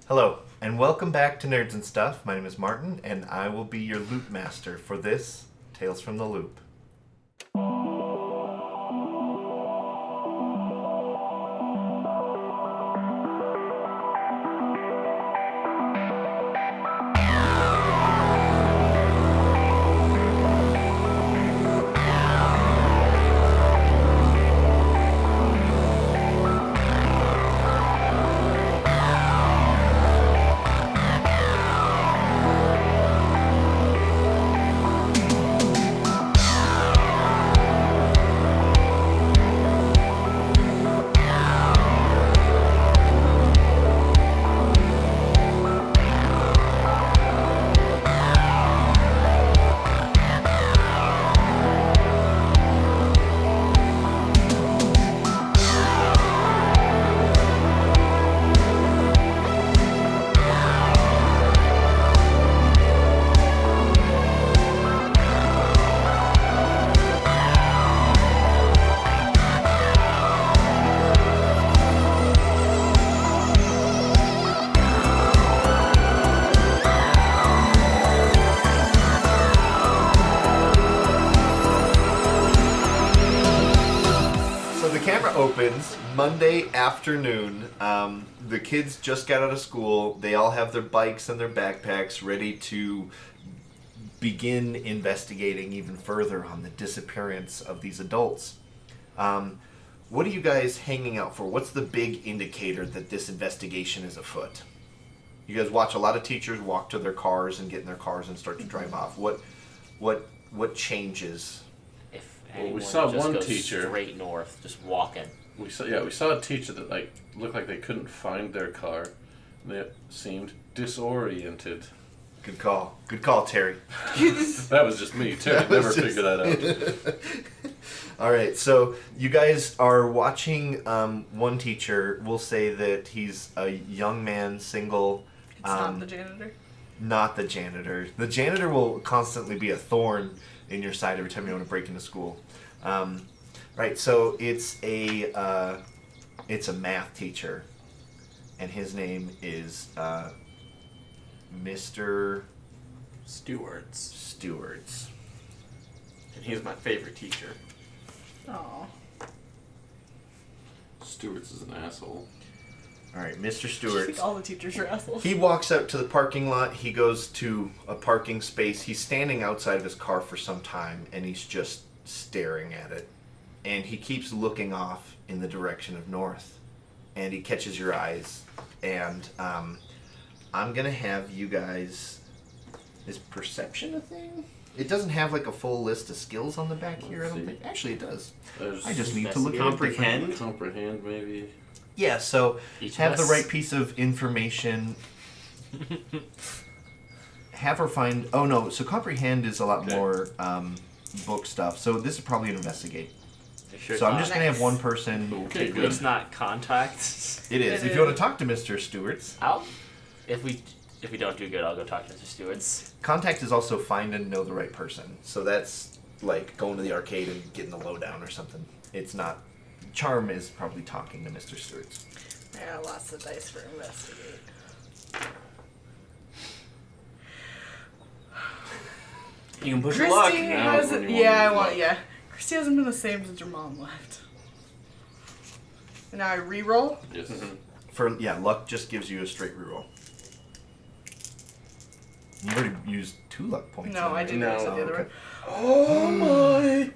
Hello, and welcome back to Nerds and Stuff. My name is Martin, and I will be your loop master for this Tales from the Loop. Opens Monday afternoon. The kids just got out of school. They all have their bikes and their backpacks ready to begin investigating even further on the disappearance of these adults. What are you guys hanging out for? What's the big indicator that this investigation is afoot? You guys watch a lot of teachers walk to their cars and get in their cars and start to drive off. What changes? Well, we saw one teacher straight north, just walking. We saw a teacher that looked like they couldn't find their car. They seemed disoriented. Good call, Terry. That was just me. Terry never figured that out. All right, so you guys are watching one teacher. We'll say that he's a young man, single. It's not the janitor? Not the janitor. The janitor will constantly be a thorn in your side every time you want to break into school. Right, so it's a math teacher, and his name is Mr. Stewarts. And he's my favorite teacher. Aww. Stewarts is an asshole. All right, Mr. I Stewarts. think all the teachers are assholes. He walks out to the parking lot. He goes to a parking space. He's standing outside of his car for some time, and he's just staring at it. And he keeps looking off in the direction of north. And he catches your eyes. And I'm going to have you guys... Is perception a thing? It doesn't have like a full list of skills on the back here, I don't think. Actually, it does. I just need to look at it. Comprehend, maybe. Yeah, so have the right piece of information. Have her find... Oh, no. So comprehend is a lot more book stuff. So this is probably an investigate. So I'm just going to have one person... Okay, good. It's not contact. It is. If you want to talk to Mr. Stewarts... If we don't do good, I'll go talk to Mr. Stewarts. Contact is also find and know the right person. So that's like going to the arcade and getting the lowdown or something. It's not... Charm is probably talking to Mr. Stewarts. I got lots of dice for investigate. You can push Christy luck. hasn't... Yeah. Christy hasn't been the same since your mom left. And now I re-roll? Yes. Mm-hmm. Luck just gives you a straight reroll. You already used 2 luck points. No, I didn't use it the other way. Oh my!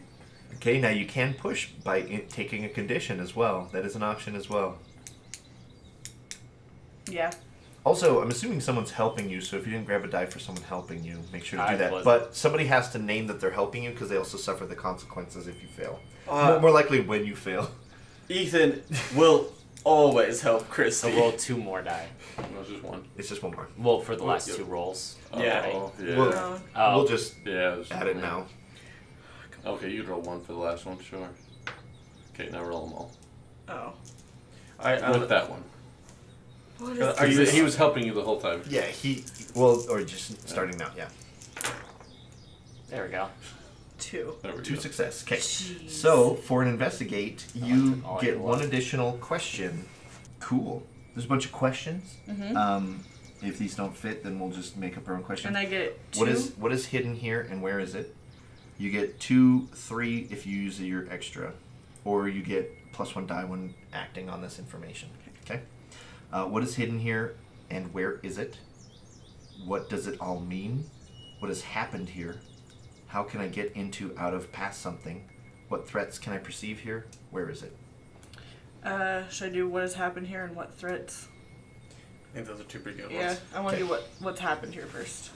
Okay, now you can push by taking a condition as well. That is an option as well. Yeah. Also, I'm assuming someone's helping you, so if you didn't grab a die for someone helping you, make sure to do that. wasn't. But somebody has to name that they're helping you, because they also suffer the consequences if you fail. More likely when you fail. Ethan will always help Christy. So roll 2 more die. No, it's just one. It's just one more. Well, for the last 2 rolls. Yeah. Right? We'll just it's add it now. Okay, you'd roll 1 for the last one, sure. Okay, now roll them all. Oh. With that one. What is He was helping you the whole time. Yeah, or just starting out, yeah. There we go. 2. There we 2 go. success. Okay. Jeez. So, for an investigate, you all get your one luck. additional question. Cool. there's a bunch of questions. Mm-hmm. If these don't fit, then we'll just make up our own question. And I get 2. What is hidden here, and where is it? You get 2, 3 if you use your extra, or you get +1 die when acting on this information. Okay. What is hidden here, and where is it? What does it all mean? What has happened here? How can I get into, out of, past something? What threats can I perceive here? Where is it? Should I do what has happened here and what threats? I think those are 2 pretty good Yeah, ones. I want to do what's happened here first.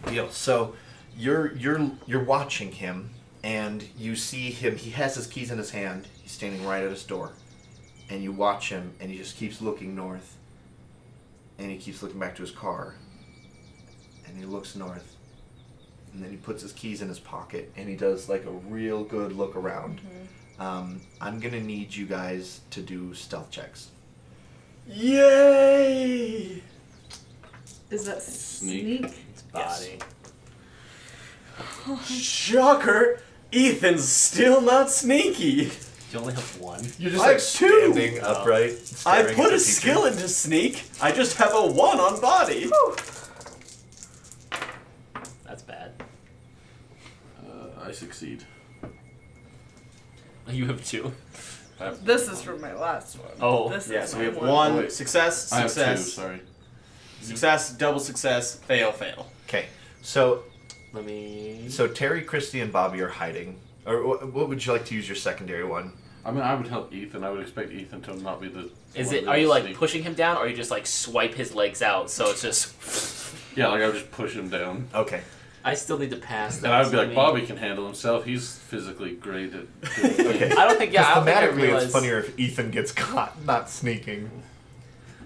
Deal. So you're watching him, and you see him. He has his keys in his hand. He's standing right at his door, and you watch him, and he just keeps looking north, and he keeps looking back to his car, and he looks north, and then he puts his keys in his pocket, and he does like a real good look around. Mm-hmm. I'm gonna need you guys to do stealth checks. Yay! Is that Sneak? sneak? It's body. Shocker! Ethan's still not sneaky. You only have 1. You're just I like have 2. standing upright. I staring at put the a teacher. skill into sneak. I just have a 1 on body. That's bad. I succeed. You have 2. This is from my last one. Oh. This Yeah, is so my we have one. 1 Wait. success, I have 2, success, sorry. success, double success, fail, fail. Okay, so Let me. Terry, Christy, and Bobby are hiding. Or what would you like to use your secondary one? I mean, I would help Ethan. I would expect Ethan to not be the. Is one it? that Are you like sneak. pushing him down, or you just like swipe his legs out? So it's just. Yeah, like I would just push him down. Okay. I still need to pass. And I would be so like, let me- Bobby can handle himself. He's physically great at doing things. Okay. I don't think. Yeah, I don't think I Thematically, realized. it's funnier if Ethan gets caught not sneaking.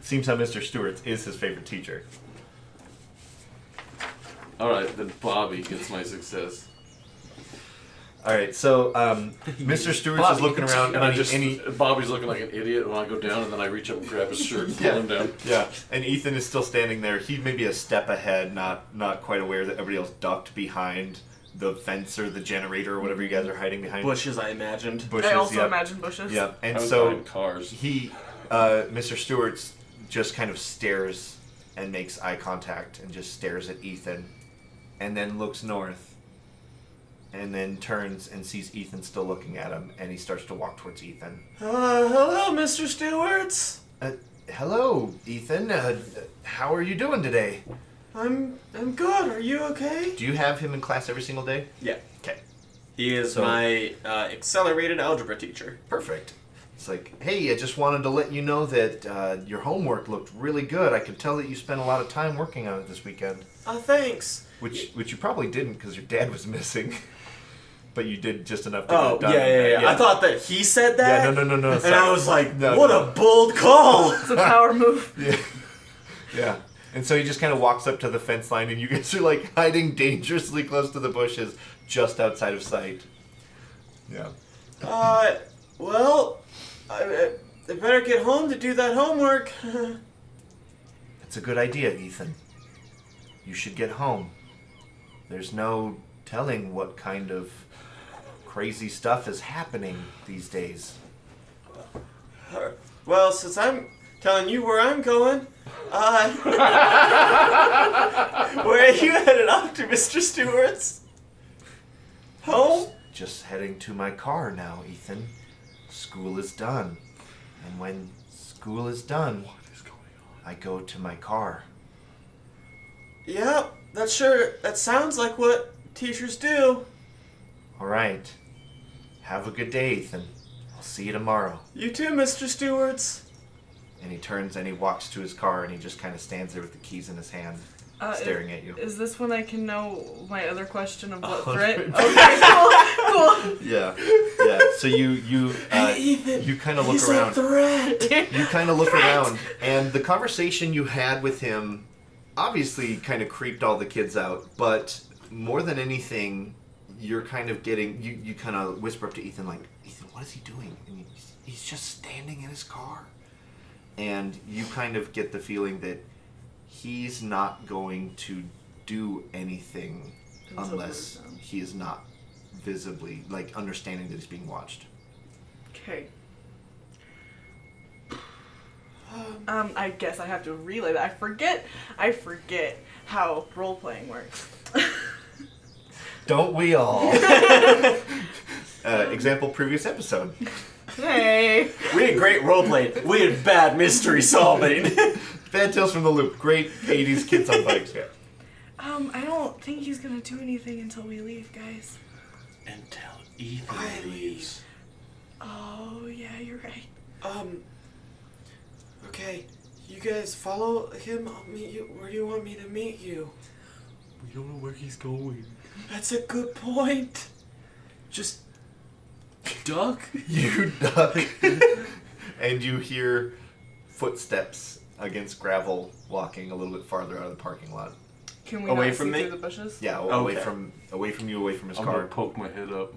Seems how Mr. Stewart is his favorite teacher. Alright, then Bobby gets my success. All right, so Mr. Stewart is Bobby. looking around, And I and just. he, Bobby's looking like an idiot when I go down, and then I reach up and grab his shirt and pull Yeah. him down. yeah, and Ethan is still standing there. He may be a step ahead, not quite aware that everybody else ducked behind the fence or the generator or whatever you guys are hiding behind. Bushes, I imagined. Bushes, I also yep. imagine bushes. Yeah, and I was so behind cars. he, Mr. Stewart's just kind of stares and makes eye contact and just stares at Ethan, and then looks north, and then turns and sees Ethan still looking at him, and he starts to walk towards Ethan. Hello, Mr. Stewart's. Hello, Ethan. How are you doing today? I'm good. Are you okay? Do you have him in class every single day? Yeah. Okay, He is So- my accelerated algebra teacher. perfect. It's like, hey, I just wanted to let you know that your homework looked really good. I could tell that you spent a lot of time working on it this weekend. Thanks. Which you probably didn't because your dad was missing. But you did just enough to Oh, get it done. yeah. I thought that he said that. Yeah, no. And sorry. I was like, No, what no. a bold call. It's a power move. Yeah. And so he just kind of walks up to the fence line, and you guys are like hiding dangerously close to the bushes just outside of sight. Yeah. Well, I better get home to do that homework. It's a good idea, Ethan. You should get home. There's no telling what kind of crazy stuff is happening these days. Well, since I'm telling you where I'm going, where are you headed off to, Mr. Stewart's? Home? Just heading to my car now, Ethan. School is done. And when school is done, I go to my car. Yeah, that sounds like what teachers do. All right. Have a good day, Ethan. I'll see you tomorrow. You too, Mr. Stewart's. And he turns and he walks to his car, and he just kind of stands there with the keys in his hand, staring at you. Is this when I can know my other question of what 100%. threat? Okay, cool. Yeah. So you Hey, Ethan, you kind of look he's around. a threat. You kind of look around, and the conversation you had with him obviously kind of creeped all the kids out, but more than anything, you're kind of getting, you kind of whisper up to Ethan, like, Ethan, what is he doing? And he's just standing in his car. And you kind of get the feeling that he's not going to do anything unless he is not visibly, like, understanding that he's being watched. Okay. I guess I have to relay that. I forget how role-playing works. Don't we all? Example, previous episode. Hey. We had great roleplay. We had bad mystery solving. Bad Tales from the Loop. Great 80s kids on bikes. Yeah. I don't think he's gonna do anything until we leave, guys. Until Ethan leaves. Oh, yeah, you're right. Okay. You guys follow him. I'll meet you. Where do you want me to meet you? We don't know where he's going. That's a good point. Just duck. You duck. And you hear footsteps against gravel walking a little bit farther out of the parking lot. Can we Away not from see me? through the bushes? Yeah, Okay. away from you, away from his I'm car. gonna poke my head up.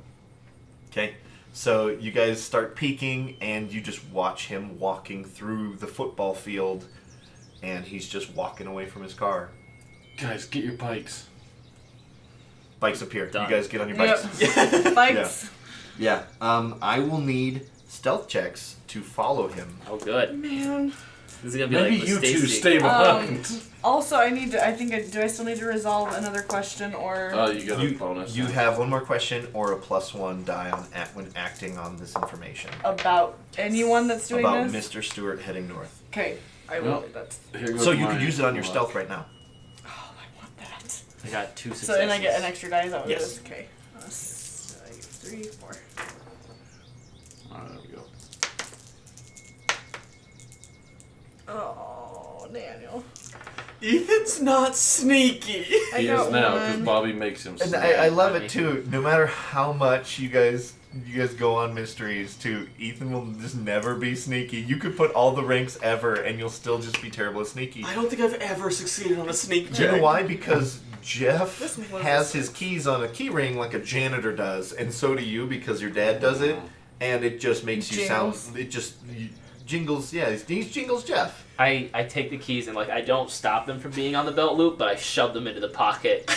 Okay. So you guys start peeking, and you just watch him walking through the football field, and he's just walking away from his car. Guys, get your bikes. Bikes appear. Done. You guys get on your bikes. Yep. Bikes. Yeah. I will need stealth checks to follow him. Oh, good. Man. This is gonna be Maybe like you with two Stacy. stay behind. Also, do I still need to resolve another question or? You got a bonus. You have one more question or a +1 die on when acting on this information. About anyone that's doing About this? Mr. Stewart heading north. Okay, I will. Well, That's. Here goes So you my could use it on your luck. stealth right now. Oh, I want that. I got 2 successes. So then I get an extra die. Is that what Yes. it is? Okay. I get 3, 4. Alright, there we go. Oh, Daniel. Ethan's not sneaky. He is now because Bobby makes him. And snap. I love it too. No matter how much you guys go on mysteries, too, Ethan will just never be sneaky. You could put all the ranks ever, and you'll still just be terrible at sneaky. I don't think I've ever succeeded on a sneak Do you check. know why? Because Jeff This was has a his keys on a key ring like a janitor does, and so do you because your dad does it, and it just makes you sound. Jingles. It just jingles. Yeah, he's jingles Jeff. I take the keys and I don't stop them from being on the belt loop, but I shove them into the pocket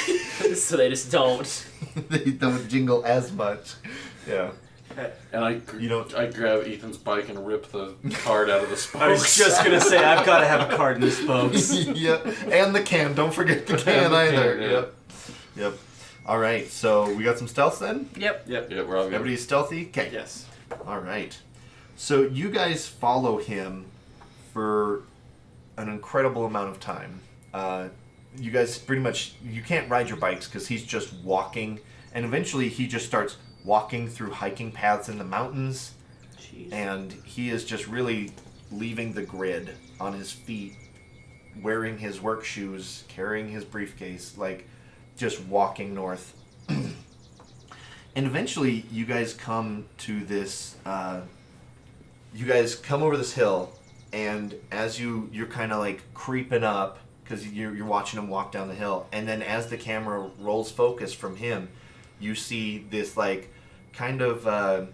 so they just don't. They don't jingle as much. Yeah. And I grab Ethan's bike and rip the card out of the spokes. I was just gonna say I've got to have a card in the spokes. Yep. And the can. Don't forget the can And the either. can, yeah. Yep. Yep. All right. So we got some stealth then. Yep. Yep. Yeah, we're all good. Everybody's stealthy. Okay. Yes. All right. So you guys follow him for an incredible amount of time. You guys pretty much, you can't ride your bikes because he's just walking, and eventually he just starts walking through hiking paths in the mountains, Jeez. and he is just really leaving the grid on his feet, wearing his work shoes, carrying his briefcase, just walking north. And eventually you guys come to this, you guys come over this hill, and as you're kind of creeping up, because you're watching him walk down the hill, and then as the camera rolls focus from him, you see this kind of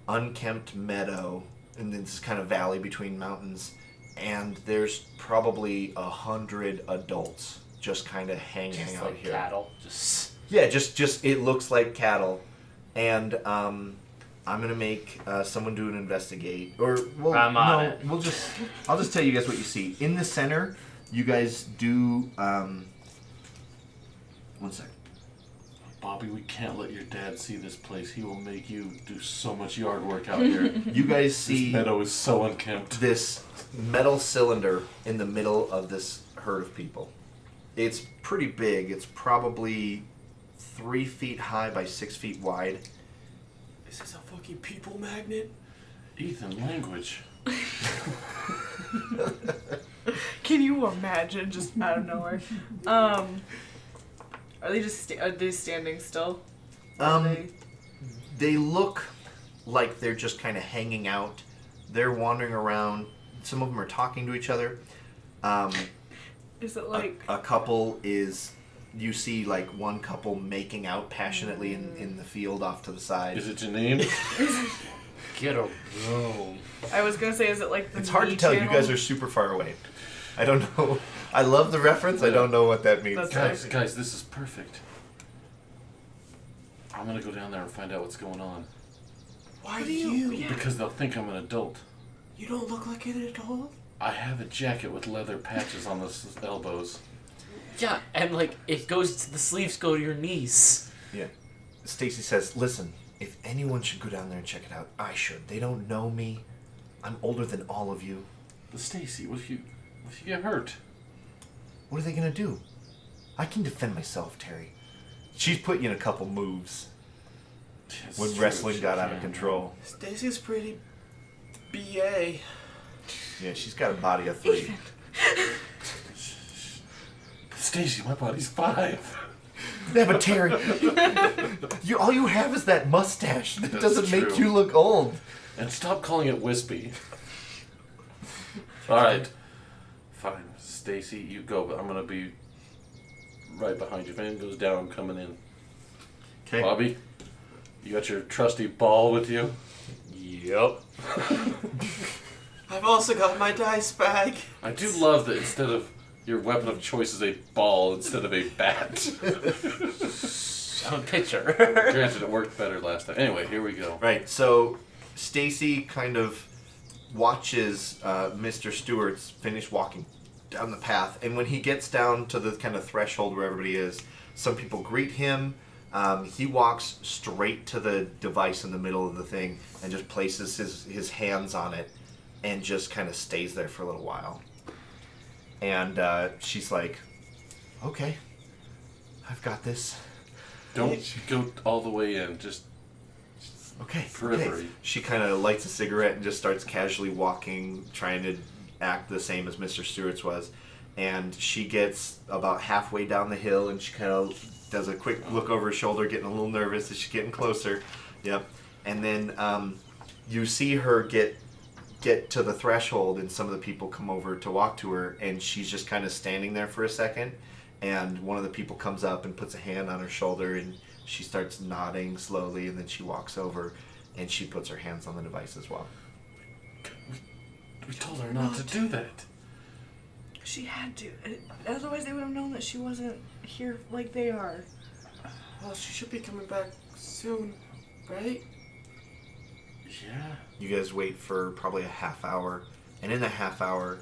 unkempt meadow, and this kind of valley between mountains, and there's probably 100 adults just kind of hanging Just out like here. cattle. Just Yeah, just it looks like cattle, and I'm gonna make someone do an investigate, or I'm on it. I'll just tell you guys what you see in the center. You guys do 1 second. Bobby, we can't let your dad see this place. He will make you do so much yard work out here. You guys This see meadow is so unkempt. this metal cylinder in the middle of this herd of people. It's pretty big. It's probably 3 feet high by 6 feet wide. Is this a fucking people magnet? Ethan, language. Can you imagine just out of nowhere? Are they are they standing still? Are they- They look like they're just kind of hanging out. They're wandering around. Some of them are talking to each other. Is it like A couple is, you see one couple making out passionately in the field off to the side. Is it Janine? get a room. I was gonna say, is it like the It's hard to Me tell. You channel? guys are super far away. I don't know. I love the reference. I don't know what that means. That's Guys, this is perfect. I'm gonna go down there and find out what's going on. Why What do do you- you? yeah. Because they'll think I'm an adult. You don't look like an adult. I have a jacket with leather patches on the elbows. Yeah, and like the sleeves go to your knees. Yeah. Stacy says, listen, if anyone should go down there and check it out, I should. They don't know me. I'm older than all of you. But Stacy, what if you get hurt? What are they gonna do? I can defend myself, Terry. She's put you in a couple moves That's when true, wrestling she got out of can. control. Stacy's pretty BA. Yeah, she's got a body of 3. Stacy, my body's 5. Yeah, but Terry, all you have is that mustache. That That's doesn't make true. you look old. And stop calling it wispy. Alright. Fine. Stacy, you go, but I'm gonna be right behind you. If anything goes down, I'm coming in. Okay. Bobby, you got your trusty ball with you? Yep. I've also got my dice bag. I do love that instead of your weapon of choice is a ball instead of a bat. I'm a pitcher. Granted, it worked better last time. Anyway, here we go. Right, so Stacy kind of watches Mr. Stewart's finish walking down the path, and when he gets down to the kind of threshold where everybody is, some people greet him. He walks straight to the device in the middle of the thing and just places his hands on it and just kind of stays there for a little while. And she's like, okay, I've got this. Don't go all the way in. Just Okay. Periphery. Okay. She kind of lights a cigarette and just starts casually walking, trying to act the same as Mr. Stewart's was. And she gets about halfway down the hill and she kind of does a quick look over her shoulder, getting a little nervous as she's getting closer. Yep. And then you see her get to the threshold and some of the people come over to walk to her and she's just kind of standing there for a second. And one of the people comes up and puts a hand on her shoulder and she starts nodding slowly, and then she walks over and she puts her hands on the device as well. we told her not to do that. She had to. Otherwise, they would have known that she wasn't here like they are. Well, she should be coming back soon, right? Yeah. You guys wait for probably a half hour, and in the half hour,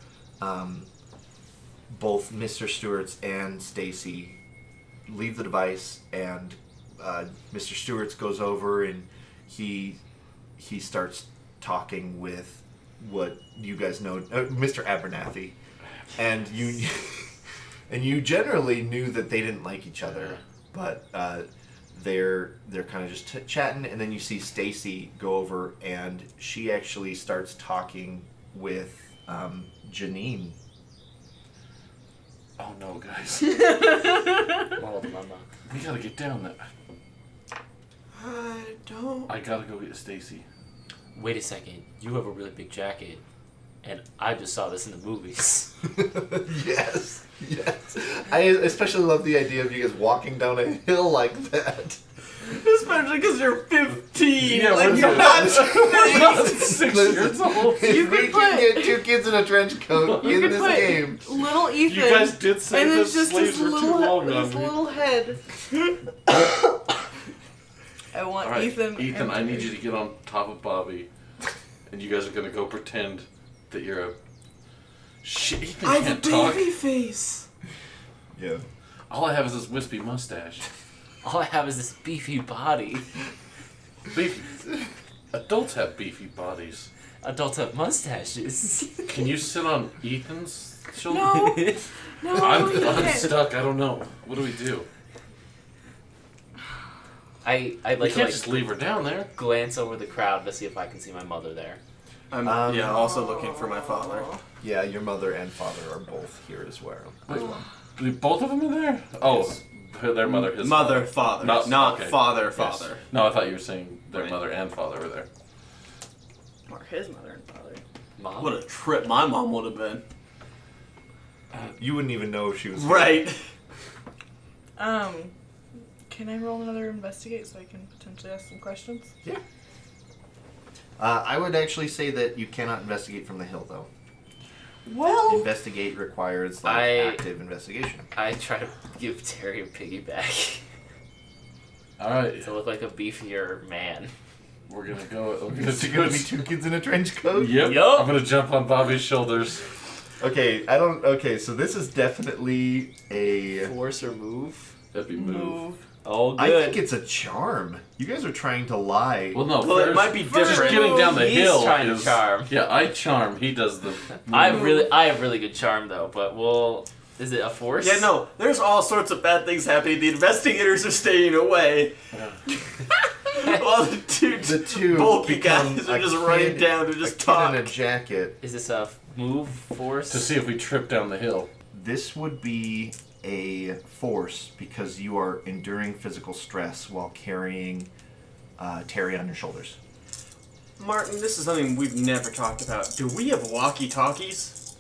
both Mr. Stewart's and Stacy leave the device, and Mr. Stewart's goes over and he starts talking with what you guys know, Mr. Abernathy, and you generally knew that they didn't like each other, but they're kind of just chatting, and then you see Stacy go over and she actually starts talking with Janine. Oh no, guys. Well, mama. We gotta get down there. I gotta go get Stacy. Wait a second. You have a really big jacket, and I just saw this in the movies. Yes. I especially love the idea of you guys walking down a hill like that. Especially because you're 15. Yeah, like, we're you're not- not. 6 years old. If You we could can put- get 2 kids in a trench coat You in could this put game. little Ethan. You guys did say and the it's just slaves his were too little, long on his me. little head. I want All right, Ethan. Ethan, and I need you to get on top of Bobby, and you guys are gonna go pretend that you're a. Shit, Ethan I have a can't talk. baby face. Yeah. All I have is this wispy mustache. All I have is this beefy body. Beefy. Adults have beefy bodies. Adults have mustaches. Can you sit on Ethan's shoulder? No, no, I'm you can't. stuck. I don't know. What do we do? I'd We like to can't just leave her down there. glance over the crowd to see if I can see my mother there. I'm also looking for my father. Yeah, your mother and father are both here as well. Wait, both of them in there? Oh, Yes. their mother, his Mother, father, No, not okay. father, Yes. father. No, I thought you were saying their Right. mother and father were there. Or his mother and father. Mom? What a trip my mom would have been. You wouldn't even know if she was Right. Can I roll another investigate so I can potentially ask some questions? Yeah. I would actually say that you cannot investigate from the hill, though. Well, Investigate requires active investigation. I try to give Terry a piggyback All right, to look like a beefier man. we're gonna go. We're It's gonna be 2 kids in a trench coat. Yep. Yup. I'm gonna jump on Bobby's shoulders. Okay, I don't. Okay, so this is definitely a. Force or move? That'd be move. Oh, good. I think it's a charm. You guys are trying to lie. Well, no. Well, it first, might be just different. getting down the He's hill trying to is charm. Yeah, I charm. He does the. I have really good charm though, but we'll. Is it a force? Yeah, no, there's all sorts of bad things happening. The investigators are staying away. While the two bulky become guys are a just kid- running down to a just kid talk. in a jacket. Is this a move force? To see if we trip down the hill. This would be a force because you are enduring physical stress while carrying Terry on your shoulders. Martin, this is something we've never talked about. Do we have walkie-talkies?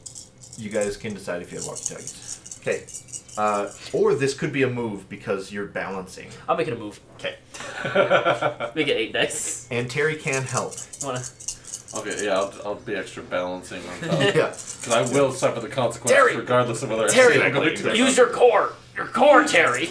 You guys can decide if you have walkie-talkies. Okay. Or this could be a move because you're balancing. I'll make it a move. Okay. Make it 8 dice. And Terry can help. Wanna? Okay, yeah, I'll be extra balancing on top. Yeah. Because I will suffer the consequences Terry! regardless of whether Terry, I'm going to. use your core. Your core, Terry.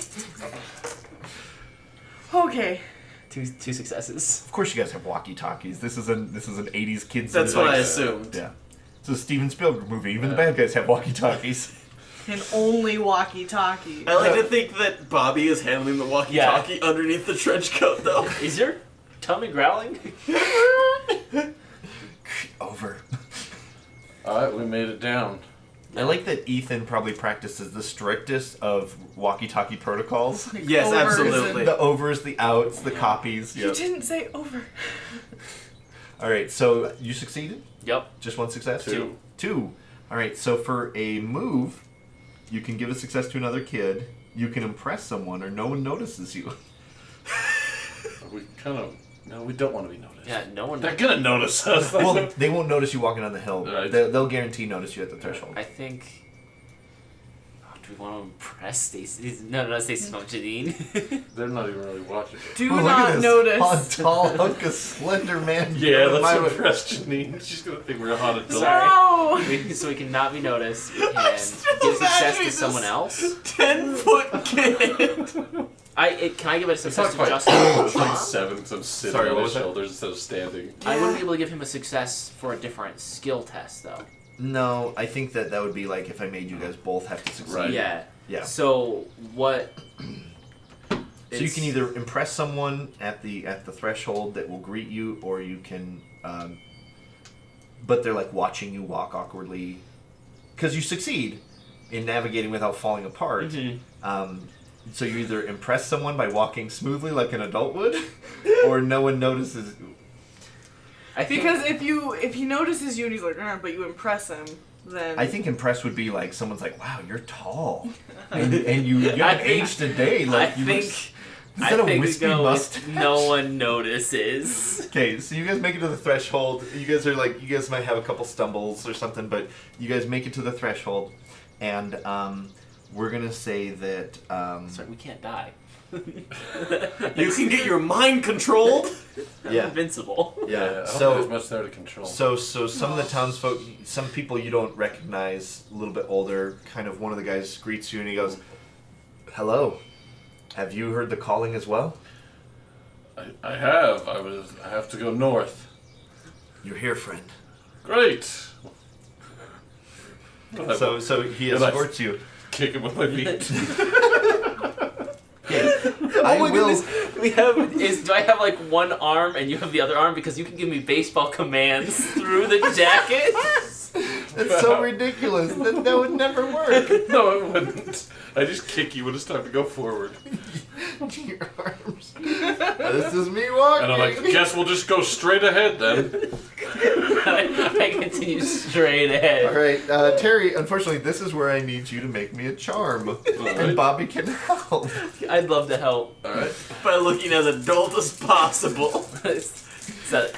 Okay. Two successes. Of course you guys have walkie-talkies. This is an 80s kids. That's what I device. assumed. Yeah. It's a Steven Spielberg movie. Even the bad guys have walkie-talkies. And only walkie-talkie. I like to think that Bobby is handling the walkie-talkie underneath the trench coat, though. Is your tummy growling? Over. Alright, we made it down. I like that Ethan probably practices the strictest of walkie-talkie protocols. Yes, Overs absolutely. The overs, the outs, the copies. You Yep. didn't say over. All right, so you succeeded? Yep. Just one success? Two. Two. All right, so for a move, you can give a success to another kid. You can impress someone, or no one notices you. We kind of... No, we don't want to be noticed. Yeah, no one. They're gonna notice us. Well, they won't notice you walking on the hill. Right. They'll guarantee notice you at the threshold. I think. Oh, do we want to impress Stacy? No, not Stacy's mom, Janine. They're not even really watching it. Do Oh, look at not this notice. tall hunk of slender man. Yeah, My let's way. impress Janine. She's gonna think we're hot adults. Sorry. No! So we cannot be noticed. We can still give success imagining to someone this. else. 10-foot kid. Can I give it a It's success not to quite. Justin? It's like 7 because I'm sitting Sorry, on what his was that? shoulders instead of standing. I wouldn't be able to give him a success for a different skill test, though. No, I think that would be like if I made you guys both have to succeed. Right. Yeah. Yeah. So what? So you can either impress someone at the threshold that will greet you, or you can, but they're like watching you walk awkwardly, because you succeed in navigating without falling apart. Mhm. So you either impress someone by walking smoothly like an adult would, or no one notices. I think Because if he notices you and he's like, but you impress him, then I think impress would be like someone's like, "Wow, you're tall," and you I haven't think- aged a day. I Like you think. Is I that a think we wispy go mustache? with no one notices. Okay, so you guys make it to the threshold. You guys are like, you guys might have a couple stumbles or something, but you guys make it to the threshold, and we're gonna say that. Sorry, we can't die. You can get your mind controlled. I'm Yeah. invincible. Yeah. I don't think So there's much there to control. So some of the townsfolk, some people you don't recognize, a little bit older, kind of one of the guys greets you and he goes, "Hello, have you heard the calling as well? I have. I have to go north. You're here, friend." Great. So he Good, I- escorts you. Kick him with my feet. I my will. goodness. Do I have like one arm and you have the other arm, because you can give me baseball commands through the jacket? That's so ridiculous. That would never work. No, it wouldn't. I just kick you when it's time to go forward. Your arms. This is me walking. And I'm like, guess we'll just go straight ahead then. I continue straight ahead. All right, Terry. Unfortunately, this is where I need you to make me a charm, and Bobby can help. I'd love to help. Alright. By looking as adult as possible. So,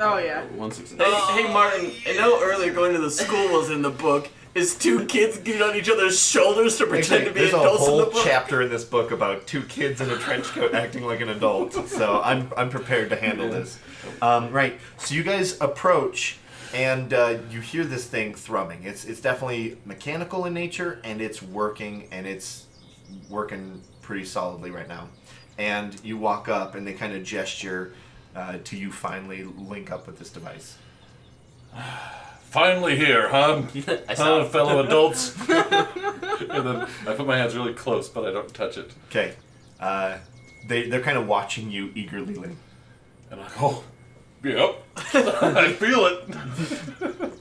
oh yeah. 1 success. Hey, Martin, I know earlier going to the school was in the book. Is two kids getting on each other's shoulders to pretend to be There's a adults in the whole book? chapter in this book about two kids in a trench coat acting like an adult. So I'm prepared to handle this. Right. So you guys approach, and you hear this thing thrumming. It's definitely mechanical in nature, and it's working pretty solidly right now. And you walk up, and they kind of gesture to you finally link up with this device. Finally here, huh? I saw him. Fellow adults. And then I put my hands really close, but I don't touch it. Okay. They're kind of watching you eagerly, Lynn. And I go, yep, I feel it.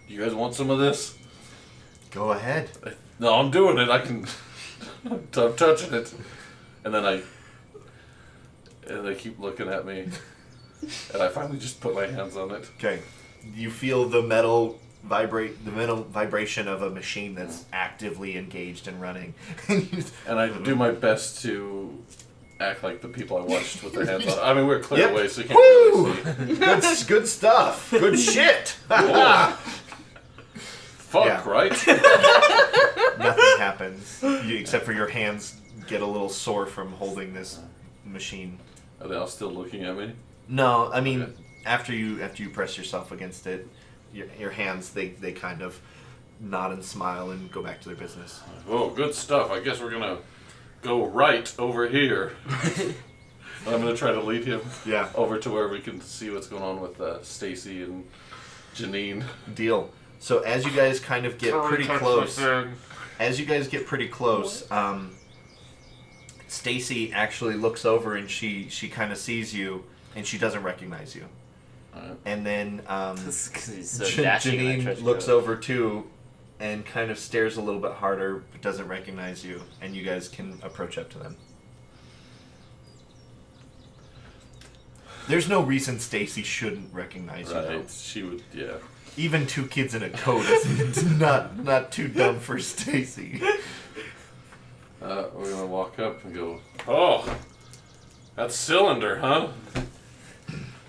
You guys want some of this? Go ahead. No, I'm doing it. I'm touching it. And then they keep looking at me. And I finally just put my hands on it. Okay. You feel the metal vibration of a machine that's actively engaged and running. And I do my best to act like the people I watched with their hands on. I mean, we're clear away, so you can't really see. Good stuff. Good shit. Fuck, Yeah. right? Nothing happens except for your hands get a little sore from holding this machine. Are they all still looking at me? No, I mean, Okay. after you press yourself against it, your hands they kind of nod and smile and go back to their business. Oh, good stuff. I guess we're gonna go right over here. I'm gonna try to lead him Yeah. over to where we can see what's going on with Stacy and Janine. Deal. So as you guys kind of get pretty close, Stacy actually looks over and she kind of sees you and she doesn't recognize you. Alright. And then He's so dashing in that trench Janine looks coat. over too and kind of stares a little bit harder but doesn't recognize you, and you guys can approach up to them. There's no reason Stacy shouldn't recognize you, though. Right. She would, yeah. Even two kids in a coat is not too dumb for Stacy. We're gonna walk up and go, oh, that's Cylinder, huh?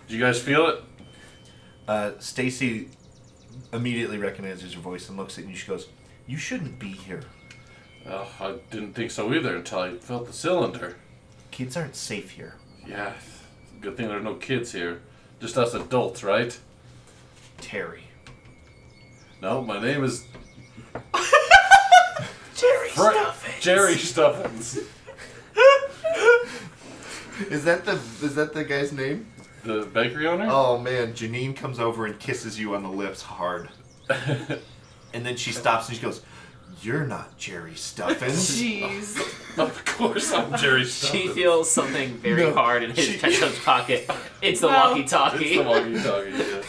Do you guys feel it? Stacy immediately recognizes your voice and looks at you and she goes, "You shouldn't be here. Oh, I didn't think so either until I felt the cylinder. Kids aren't safe here." Yeah, good thing there are no kids here. Just us adults, right? Terry. No, my name is Jerry Stuffins. Jerry Stuffins. Is that the guy's name? The bakery owner? Oh man, Janine comes over and kisses you on the lips hard. And then she stops and she goes, "You're not Jerry Stuffins." Jeez. Of course I'm Jerry Stuffins. She feels something very No, hard in his trench coat's pocket. It's the Well, walkie-talkie. It's the walkie-talkie, yeah.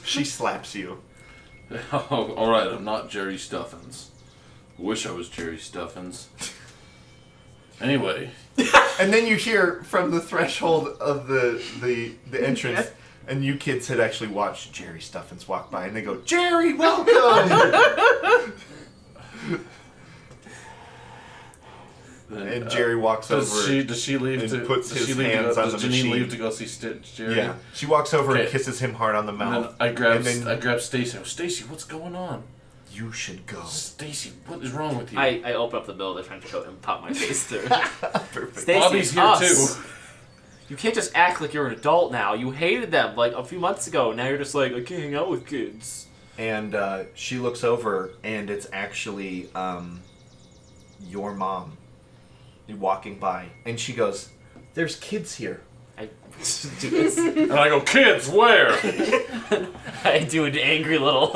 She slaps you. Oh, alright, I'm not Jerry Stuffins. Wish I was Jerry Stuffins. Anyway. And then you hear from the threshold of the entrance, Yeah. and you kids had actually watched Jerry Stuffins walk by, and they go, "Jerry, welcome!" Then, And Jerry walks over. Does she leave and to puts does his she leave hands to go, on does the Janine machine. leave to go see Jerry? Yeah, she walks over and Okay. kisses him hard on the And mouth. then I grab And then- Stacy. Stacy, what's going on? You should go. Stacy, what is wrong with you? I open up the bill of the trench coat and pop my face through. Perfect. Stacy, Bobby's here us. too. You can't just act like you're an adult now. You hated them like a few months ago. Now you're just like, I can't hang out with kids. And she looks over, and it's actually your mom walking by, and she goes, "There's kids here." I do this. And I go, kids, where? I do an angry little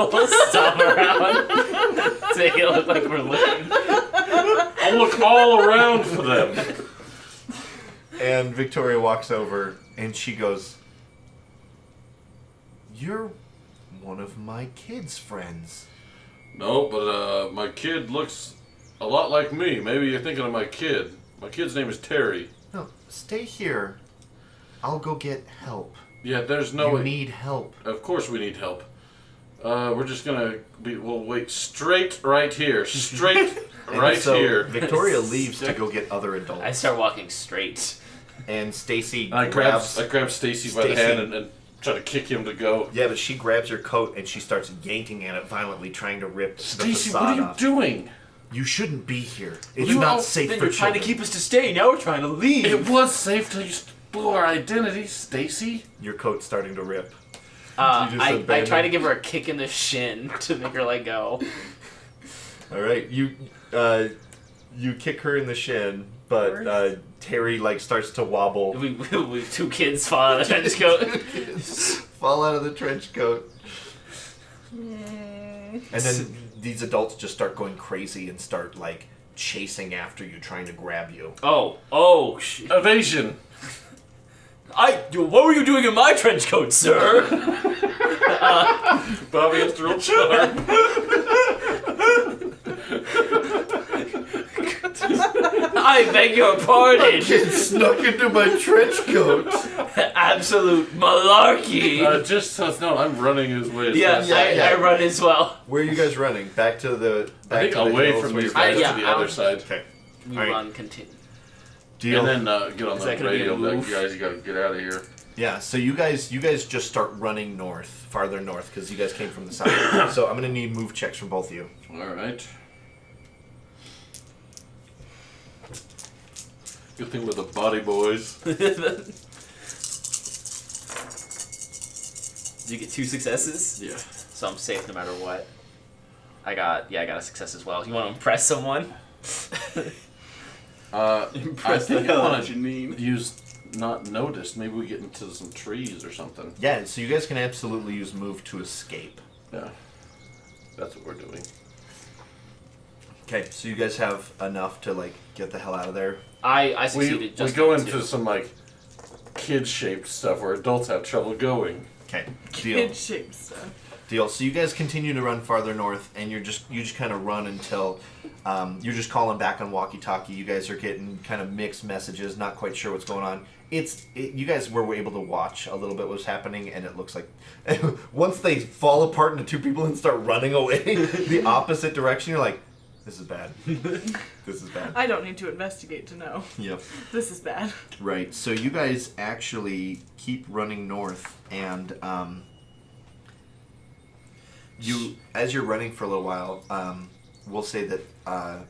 stomp around to make it look like we're looking. I'll look all around for them. And Victoria walks over, and she goes, "You're one of my kids' friends." No, but my kid looks a lot like me. Maybe you're thinking of my kid. My kid's name is Terry. No, stay here. I'll go get help. Yeah, there's no... You need help. Of course we need help. We're just gonna we'll wait straight right here. Straight And right so here. Victoria leaves to go get other adults. I start walking straight. And Stacy And I grab Stacy by the Stacy. hand and try to kick him to go. Yeah, but she grabs your coat and she starts yanking at it violently, trying to rip the Stacy, facade what are you off. doing? You shouldn't be here. It's You not all safe think for you're trying to children. keep us to stay. Now we're trying to leave. It was safe till you blew our identity, Stacy. Your coat's starting to rip. You just I abandoned- try to give her a kick in the shin to make her let go. All right, you kick her in the shin, but Terry like starts to wobble. We two kids fall out of the trench coat. Fall out of the trench coat. And then these adults just start going crazy and start like chasing after you, trying to grab you. Evasion. What were you doing in my trench coat, sir? Bobby has to roll charm. I beg your pardon. Kid snuck into my trench coat. Absolute malarkey. Just so it's known, I'm running his way. I run as well. Where are you guys running? Back to the. I think away from these guys to the other side. Okay. We All right. run continue. Deal. And then get on Is the that gonna be a radio. Like, move? guys, you gotta get out of here. Yeah. So you guys just start running north, farther north, because you guys came from the south. So I'm gonna need move checks from both of you. All right. Good thing with the body boys. Did you get 2 successes? Yeah. So I'm safe no matter what. I got a success as well. You want to impress someone? I Impress the think I hell want out to you need. use not noticed. Maybe we get into some trees or something. Yeah. So you guys can absolutely use move to escape. Yeah. That's what we're doing. Okay. So you guys have enough to like get the hell out of there. I We succeeded just go now, into too. some like kid-shaped stuff where adults have trouble going. Okay. Deal. Kid-shaped stuff. Deal. So you guys continue to run farther north, and you just kind of run until you're just calling back on walkie-talkie. You guys are getting kind of mixed messages, not quite sure what's going on. You guys were able to watch a little bit what was happening, and it looks like once they fall apart into 2 people and start running away the opposite direction, you're like, this is bad. This is bad. I don't need to investigate to know. Yep. This is bad. Right. So you guys actually keep running north, and as you're running for a little while, we'll say that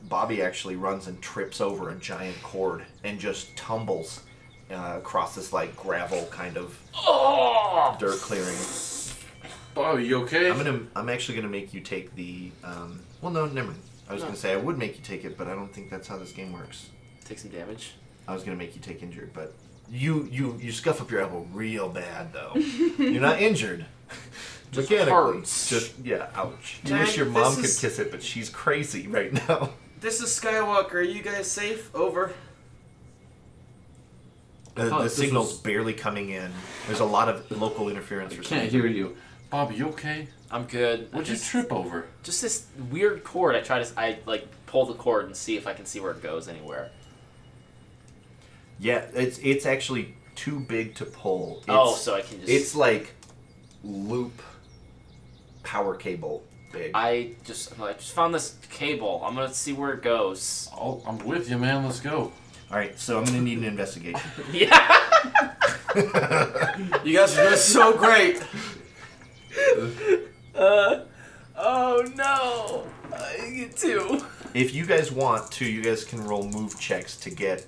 Bobby actually runs and trips over a giant cord and just tumbles across this like gravel kind of dirt clearing. Bobby, you okay? I'm actually gonna make you take the. Well, no, never mind. I was gonna say I would make you take it, but I don't think that's how this game works. Take some damage. I was gonna make you take injured, but you scuff up your elbow real bad though. You're not injured. Just Mechanically. hurts. Just yeah, ouch. You Dang, wish your mom this could is- kiss it, but she's crazy right now. This is Skywalker. Are you guys safe? Over. The this signal's was- barely coming in. There's a lot of local interference for some Can't reason. hear you. Bobby, you okay? I'm good. What'd you trip over? Just this weird cord. I like pull the cord and see if I can see where it goes anywhere. Yeah, it's actually too big to pull. So I can just. It's like loop power cable big. I just found this cable. I'm gonna see where it goes. Oh, I'm with you, man. Let's go. All right, so I'm gonna need an investigation. Yeah. You guys are doing so great. Oh no! I get 2. If you guys want to, you guys can roll move checks to get,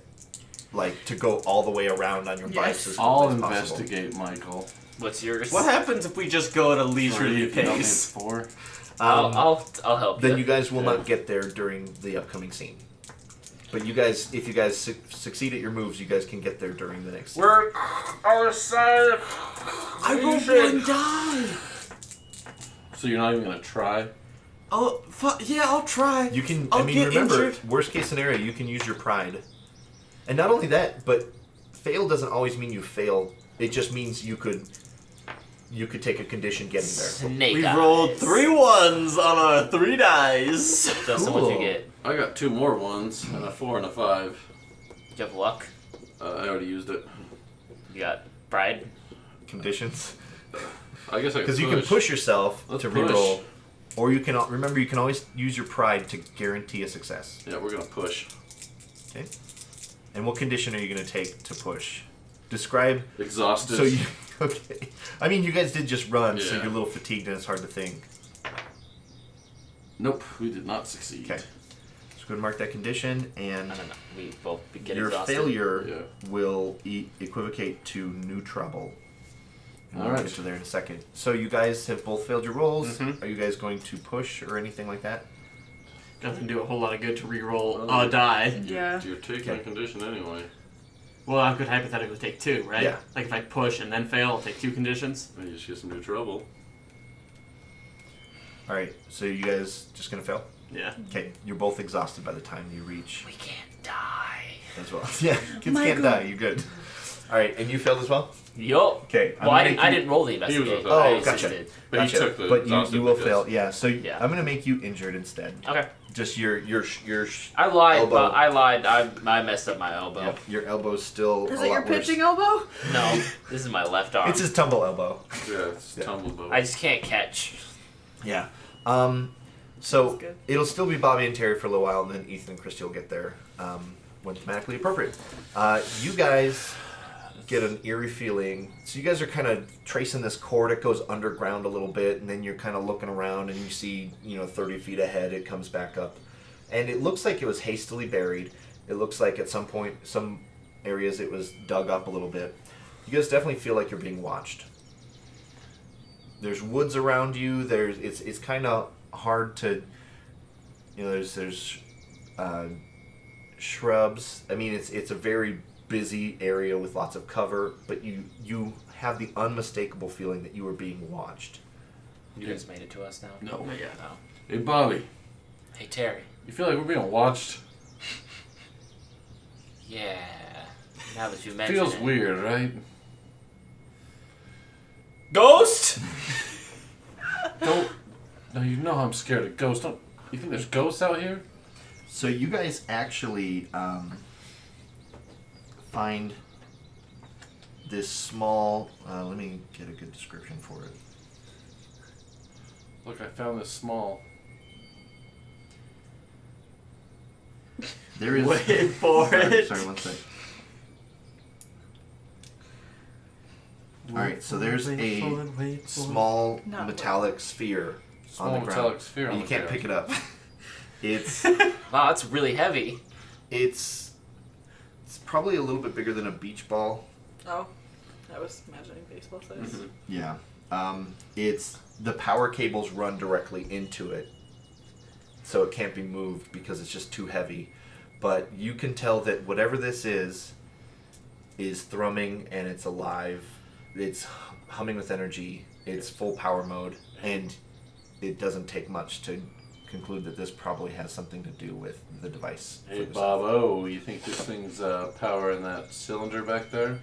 to go all the way around on your bikes as I'll quickly as possible. investigate, Michael. What's yours? What happens if we just go at a leisurely 3, pace? 4. I'll help you. Then you guys will not get there during the upcoming scene. But you guys, if you guys succeed at your moves, you guys can get there during the next scene. We're our side. I rolled 1 die. So you're not even gonna try? Oh, yeah, I'll try. You can, I'll get remember, injured. worst case scenario, you can use your pride. And not only that, but fail doesn't always mean you fail. It just means you could take a condition getting there. Snake We eyes. rolled 3 1s on our 3 dice. Justin, what'd you Cool. get? I got 2 more 1s and a 4 and a 5. Did you have luck? I already used it. You got pride? Conditions. I guess I Because you can push yourself Let's to push. reroll. Or you can, remember, you can always use your pride to guarantee a success. Yeah, we're gonna push. Okay? And what condition are you going to take to push? Describe. Exhausted. So you, okay. I mean, you guys did just run, so Yeah. you're a little fatigued and it's hard to think. Nope, we did not succeed. Okay. So go ahead and mark that condition, and No. We both get your exhausted. failure Yeah. will equivocate to new trouble. And we'll Alright. get to there in a second. So you guys have both failed your rolls. Mhm. Are you guys going to push or anything like that? doesn't do a whole lot of good to reroll a die. Yeah. You're taking a condition anyway. Well, I could hypothetically take 2, right? Yeah. Like if I push and then fail, I'll take 2 conditions. You just get some new trouble. All right, so you guys just gonna fail? Yeah. Okay, you're both exhausted by the time you reach We can't die. as well. Yeah, kids can't Michael. die. You're good. All right, and you failed as well. Yup. Okay. Well, I didn't roll the was investigate. with I Oh, gotcha. assisted. But he Gotcha. took the But exhausted you will because- fail. Yeah. So Yeah. I'm gonna make you injured instead. Okay. Just your I lied, elbow. but I lied. I messed up my elbow. Yep, your elbow's still Is a it your lot worse. pitching elbow? No, this is my left arm. It's his tumble elbow. Yeah, it's Yeah. tumbled both. I just can't catch. Yeah. So That's good. it'll still be Bobby and Terry for a little while, and then Ethan and Christy will get there when thematically appropriate. You guys get an eerie feeling. So you guys are kind of tracing this cord. It goes underground a little bit, and then you're kind of looking around, and you see, 30 feet ahead, it comes back up. And it looks like it was hastily buried. It looks like at some point, some areas it was dug up a little bit. You guys definitely feel like you're being watched. There's woods around you. It's kind of hard to, there's shrubs. I mean, it's a very busy area with lots of cover, but you have the unmistakable feeling that you are being watched. You guys made it to us now? No. No. Hey, Bobby, Hey, Terry. you feel like we're being watched? Yeah. Now that you mention Feels it. weird, right? Ghost? Don't. No, you know I'm scared of ghosts. Don't. You think there's ghosts out here? So you guys actually find this small. Let me get a good description for it. Look, I found this small. There is. Wait for it. Sorry, one sec. All right, so there's a small Not metallic sphere Small on the ground. metallic sphere on And you the can't ground. pick it up. It's Wow, that's really heavy. it's probably a little bit bigger than a beach ball. Oh, I was imagining baseball size. Yeah. It's the power cables run directly into it, so it can't be moved because it's just too heavy. But you can tell that whatever this is thrumming and it's alive. It's humming with energy. It's full power mode, and it doesn't take much to conclude that this probably has something to do with the device. for Hey, this. Bob-O, you think this thing's power in that cylinder back there?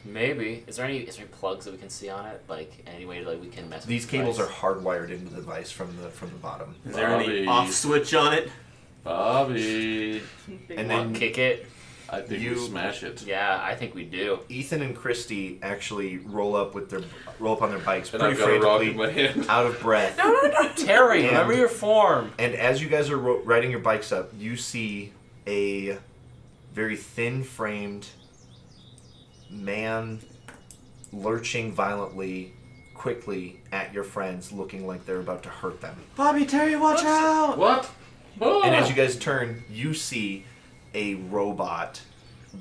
Maybe. Is there any plugs that we can see on it? Like any way we can mess with These the cables are device? hardwired into the device from the bottom. Is there any Bobby. off switch on it? Bobby. Big And one. then Kick it? I think You- we smash it. Yeah, I think we do. Ethan and Christy actually roll up on their bikes, And pretty I've got a rock in frantically, my hand. out of breath. Terry, And- remember your form. And as you guys are riding your bikes up, you see a very thin-framed man lurching violently, quickly at your friends, looking like they're about to hurt them. Bobby, Terry, watch out! What? Oh! And as you guys turn, you see a robot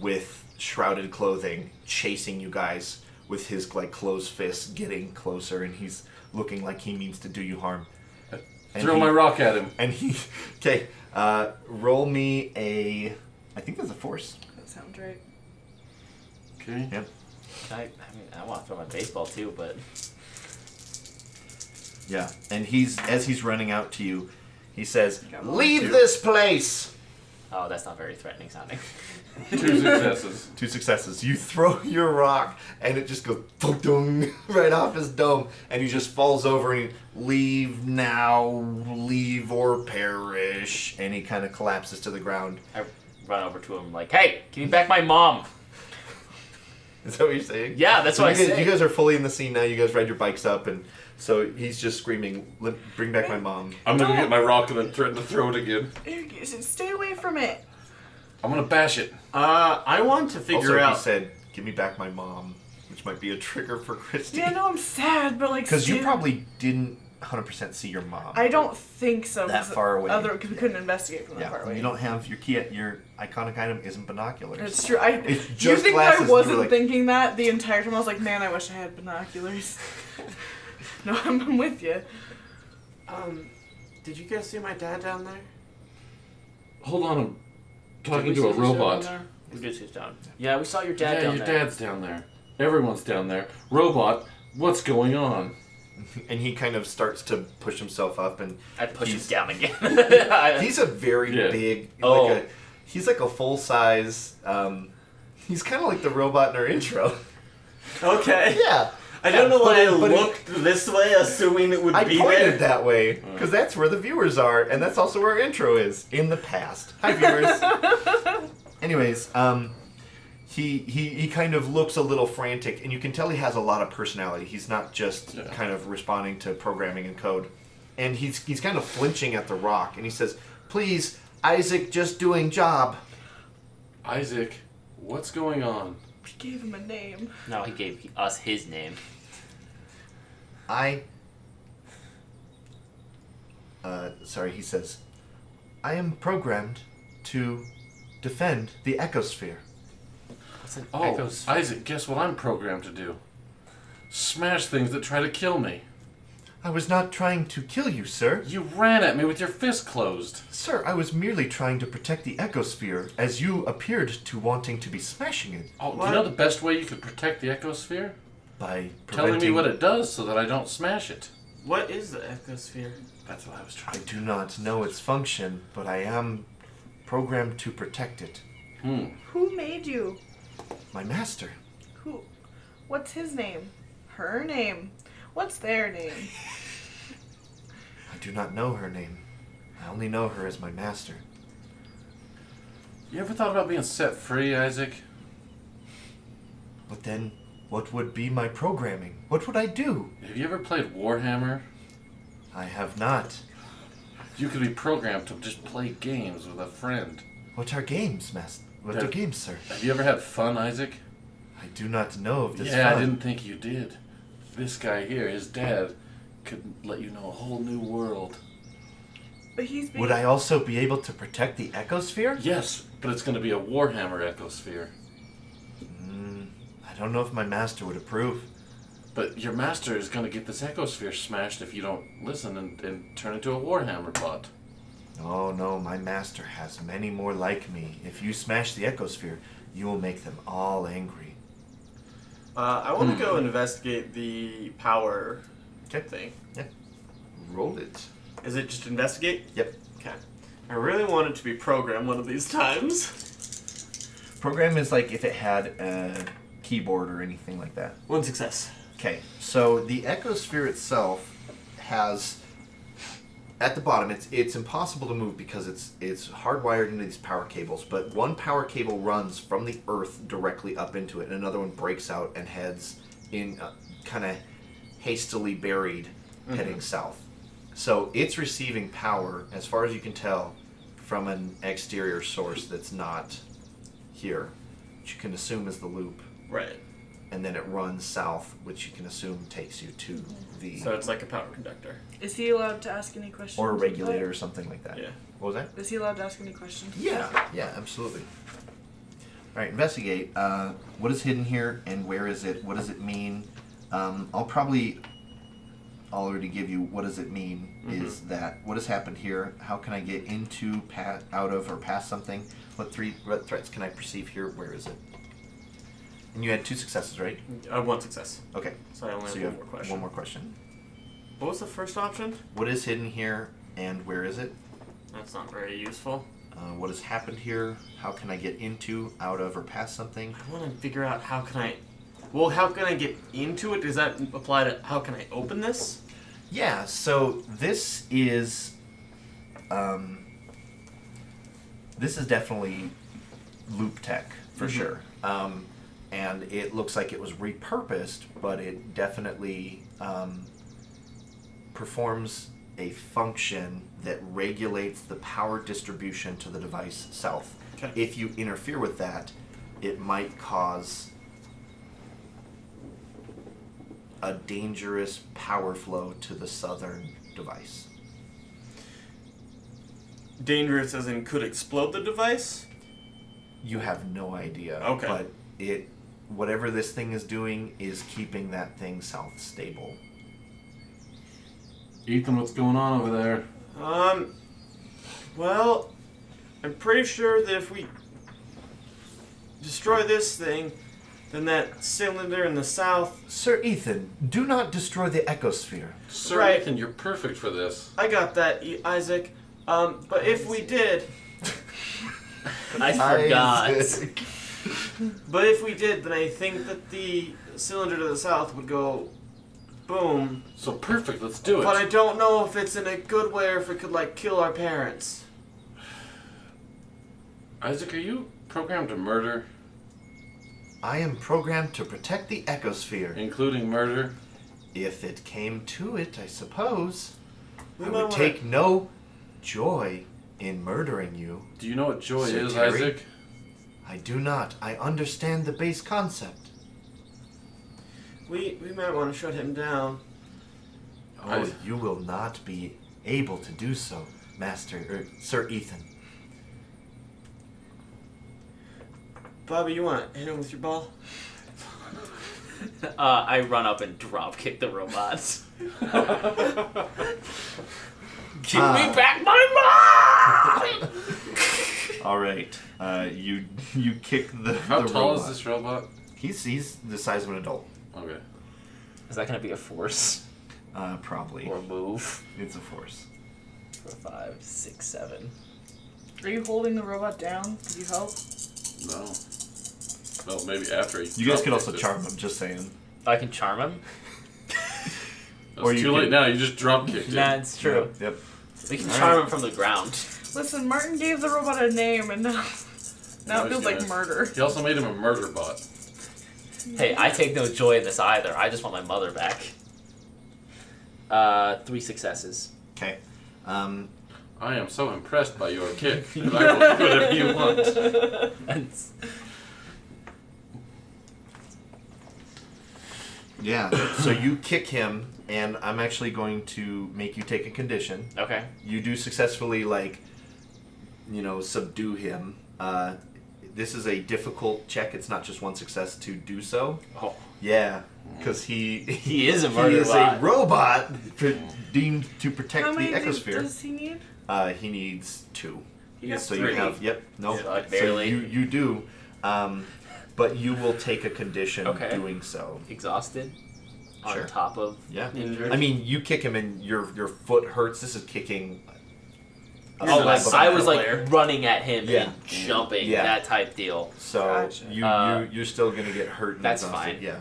with shrouded clothing chasing you guys with his closed fists, getting closer, and he's looking like he means to do you harm. And Throw he- my rock at him. And he, okay, roll me a, I think that's a force. That sounds right. Okay. Yep. I want to throw my baseball too, but Yeah. And as he's running out to you, he says, Got one, "Leave two. this place." oh, that's not very threatening sounding. 2 successes. 2 successes. You throw your rock, and it just goes dong right off his dome, and he just falls over and he, "Leave now, leave or perish," and he kind of collapses to the ground. I run over to him like, "Hey, give me back my mom." Is that what you're saying? Yeah, that's what I you guys, say. you guys are fully in the scene now. You guys ride your bikes up, and so he's just screaming, "Bring back my mom." I'm gonna get my rock and then threaten to throw it again. Stay away from it. I'm gonna bash it. I want to figure Also, out. he said, "Give me back my mom," which might be a trigger for Christy. Yeah, no, I'm sad, but Because you still- probably didn't 100% see your mom. I don't think so. That 'cause far away. Because we couldn't investigate from that far Yeah, away. you don't have your key. Your iconic item isn't binoculars. It's true. It's You just think glasses, I and you were wasn't like- thinking that the entire time? I was like, man, I wish I had binoculars. No, I'm with you. Did you guys see my dad down there? Hold on, I'm Did talking we to see a the show down robot. there? We did see it down. Yeah, we saw your dad Yeah, down your there. dad's down there. Everyone's down there. Robot, what's going on? And he kind of starts to push himself up, and I push him he's- down again. he's a very Yeah. big, Oh. he's like a full size. He's kind of like the robot in our intro. Okay. Yeah. I don't know why I but it- looked this way, assuming it would I be pointed there. that way because that's where the viewers are, and that's also where our intro is in the past. Hi, viewers. Anyways, he kind of looks a little frantic, and you can tell he has a lot of personality. He's not just kind of responding to programming and code, and he's kind of flinching at the rock, and he says, "Please, Isaac, just doing job." Isaac, what's going on? We gave him a name. No, he gave us his name. Sorry, he says, "I am programmed to defend the ecosphere." What's an Oh, echosphere? Isaac, guess what I'm programmed to do? Smash things that try to kill me. I was not trying to kill you, sir. You ran at me with your fist closed. Sir, I was merely trying to protect the ecosphere, as you appeared to wanting to be smashing it Oh, What? you know the best way you could protect the ecosphere? by Telling me preventing... what it does so that I don't smash it. What is the ecosphere? That's what I was I trying to do not know its function, but I am programmed to protect it. Who made you? My master. Who? What's his name? Her name? What's their name? I do not know her name. I only know her as my master. You ever thought about being set free, Isaac? But then, what would be my programming? What would I do? Have you ever played Warhammer? I have not. You could be programmed to just play games with a friend. What are games, master? What are They're- games, sir? Have you ever had fun, Isaac? I do not know of this Yeah, fun. I didn't think you did. This guy here, his dad, could let you know a whole new world. But he's being... Would I also be able to protect the ecosphere? Yes, but it's going to be a Warhammer ecosphere. I don't know if my master would approve. But your master is going to get this ecosphere smashed if you don't listen and turn into a Warhammer bot. Oh no, my master has many more like me. If you smash the ecosphere, you will make them all angry. I want to go investigate the power thing. Yeah. Roll it. Is it just investigate? Yep. Okay. I really want it to be programmed one of these times. Program is like if it had a keyboard or anything like that. One success. Okay, so the ecosphere itself has at the bottom. It's impossible to move because it's hardwired into these power cables. But one power cable runs from the Earth directly up into it, and another one breaks out and heads in, kind of hastily buried, heading south. So it's receiving power, as far as you can tell, from an exterior source that's not here, which you can assume is the loop. Right. And then it runs south, which you can assume takes you to the... So it's like a power conductor. Is he allowed to ask any questions? or a about regulator it? or something like that. Yeah. What was that? Is he allowed to ask any questions? Yeah, absolutely. Alright, investigate. What is hidden here and where is it? What does it mean? I'll probably already give you what does it mean is that what has happened here, how can I get into, out of, or past something? What threats can I perceive here? Where is it? And you had 2 successes, right? One success. Okay. So I only So have you one more question. one more question. What was the first option? What is hidden here and where is it? That's not very useful. What has happened here? How can I get into, out of, or past something? I want to figure out how can I... Well, how can I get into it? Does that apply to how can I open this? Yeah, so this is definitely loop tech for sure. And it looks like it was repurposed, but it definitely performs a function that regulates the power distribution to the device south. Okay. If you interfere with that, it might cause a dangerous power flow to the southern device. Dangerous as in could explode the device? You have no idea. Okay. But whatever this thing is doing is keeping that thing south stable. Ethan, what's going on over there? Well, I'm pretty sure that if we destroy this thing, then that cylinder in the south... Sir Ethan, do not destroy the ecosphere. Sir Right. Ethan, you're perfect for this. I got that, Isaac. But if we did... I forgot. Isaac. But if we did, then I think that the cylinder to the south would go... boom. So perfect, let's do it. But I don't know if it's in a good way or if it could, like, kill our parents. Isaac, are you programmed to murder, I am programmed to protect the ecosphere. including murder? If it came to it, I suppose. We I might would wanna- take no joy in murdering you. Do you know what joy Sir is, Terry? Isaac? I do not. I understand the base concept. We might want to shut him down. Oh, you will not be able to do so, Sir Ethan. Bobby, you want to hit him with your ball? I run up and drop kick the robots. Give me back my mom! All right. You kick the How the tall robot. is this robot? He's the size of an adult. Okay. Is that gonna be a force Probably. or move? It's a force. 4, 5, 6, 7. Are you holding the robot down? Could you help? No. Well, maybe after he. You guys could drop also kicked it. charm him. Just saying. I can charm him. It's Or you too late could- now. You just drop kicked it. Nah, it's true. Yep. We can All charm right. him from the ground. Listen, Martin gave the robot a name, and now Now it he's feels like gonna- murder. He also made him a murder bot. Hey, I take no joy in this either. I just want my mother back. 3 successes. Okay. I am so impressed by your kick that I will do whatever you want. That's- Yeah. So you kick him, and I'm actually going to make you take a condition. okay. You do successfully, subdue him. This is a difficult check. It's not just one success to do so. Oh, Yeah, because he he is a he murder is bot. a robot deemed to protect How the many ecosphere. does he need? He needs 2. He gets So 3. you have no. Yeah, barely. So you do, but you will take a condition Okay. doing so. Exhausted. Sure. On top of Yeah. injured. I mean, you kick him and your foot hurts. This is kicking. a Oh, slab like, of I metal. was like running at him Yeah. and jumping, Yeah. that type deal. So Gotcha. you're still gonna get hurt. And That's exhausted. fine. Yeah,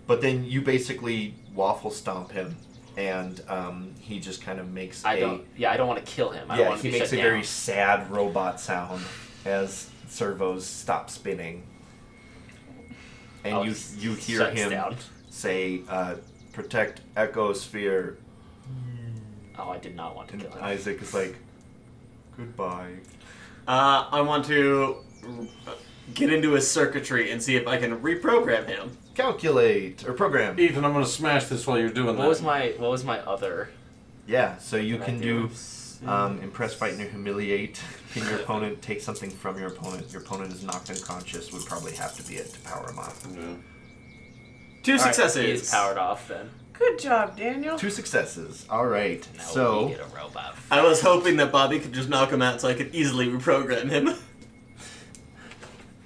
but then you basically waffle stomp him, and he just kind of makes I don't want to kill him. I don't yeah want to he be makes shut a down. very sad robot sound as servos stop spinning, and Oh, you hear shuts him down. say, "Protect Ecosphere," Oh, I did not want to and kill him. Isaac is like, "Goodbye." I want to get into his circuitry and see if I can reprogram him. Calculate or program. Ethan, I'm gonna smash this while you're doing What that. was my other? Yeah, so you What can I do impress, frighten, or humiliate. Pin your opponent, take something from your opponent. Your opponent is knocked unconscious. Would probably have to be it to power him up. Yeah. 2 All right, successes. he is powered off then. Good job, Daniel. 2 successes. All right. Now So we get a robot. I was hoping that Bobby could just knock him out so I could easily reprogram him.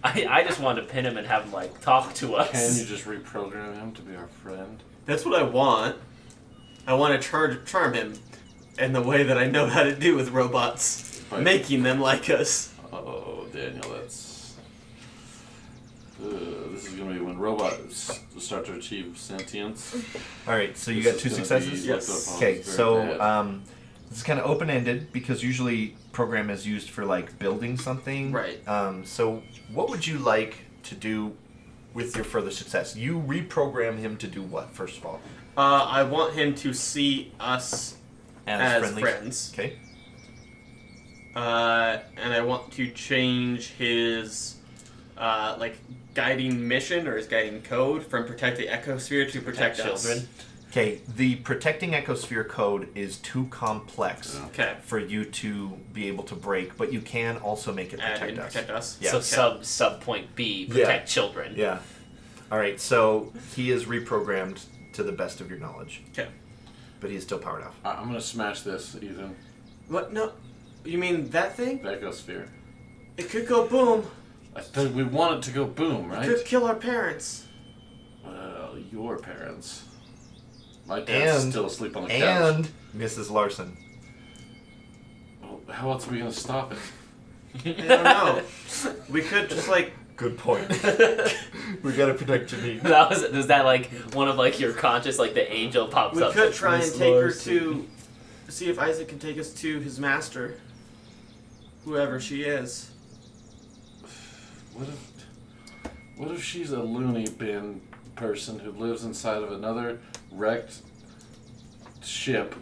I just wanted to pin him and have him like talk to us. Can you just reprogram him to be our friend? That's what I want. I want to charm him in the way that I know how to do with robots, Right. making them like us. Oh, Daniel, that's. This is gonna be when robots start to achieve sentience. all right. So you This got is 2 gonna successes. be Yes. looked upon Okay. as very So bad. this is kind of open ended because usually program is used for like building something. Right. So what would you like to do with your further success? You reprogram him to do what? First of all, I want him to see us as friendly. friends. Okay. And I want to change his guiding mission or his guiding code from protect the ecosphere to protect us. children. Okay, the protecting ecosphere code is too complex Yeah. Okay. for you to be able to break, but you can also make it And protect us. protect us. Yeah. So sub point B, protect children. Yeah. All right, so he is reprogrammed to the best of your knowledge, Okay. but he is still powered off. I'm gonna smash this, Ethan. What? No. You mean that thing? The ecosphere. It could go boom. I thought we want it to go boom, right? It could kill our parents. Well, your parents. My dad's And- still asleep on the couch. And Mrs. Larson. Well, how else are we gonna stop it? I don't know. We could just like. Good point. We gotta protect Janine. Was that like one of like your conscious, like the angel pops We up? could like, try and Miss take her Larson. to. See if Isaac can take us to his master. Whoever she is. What if she's a loony bin person who lives inside of another wrecked ship,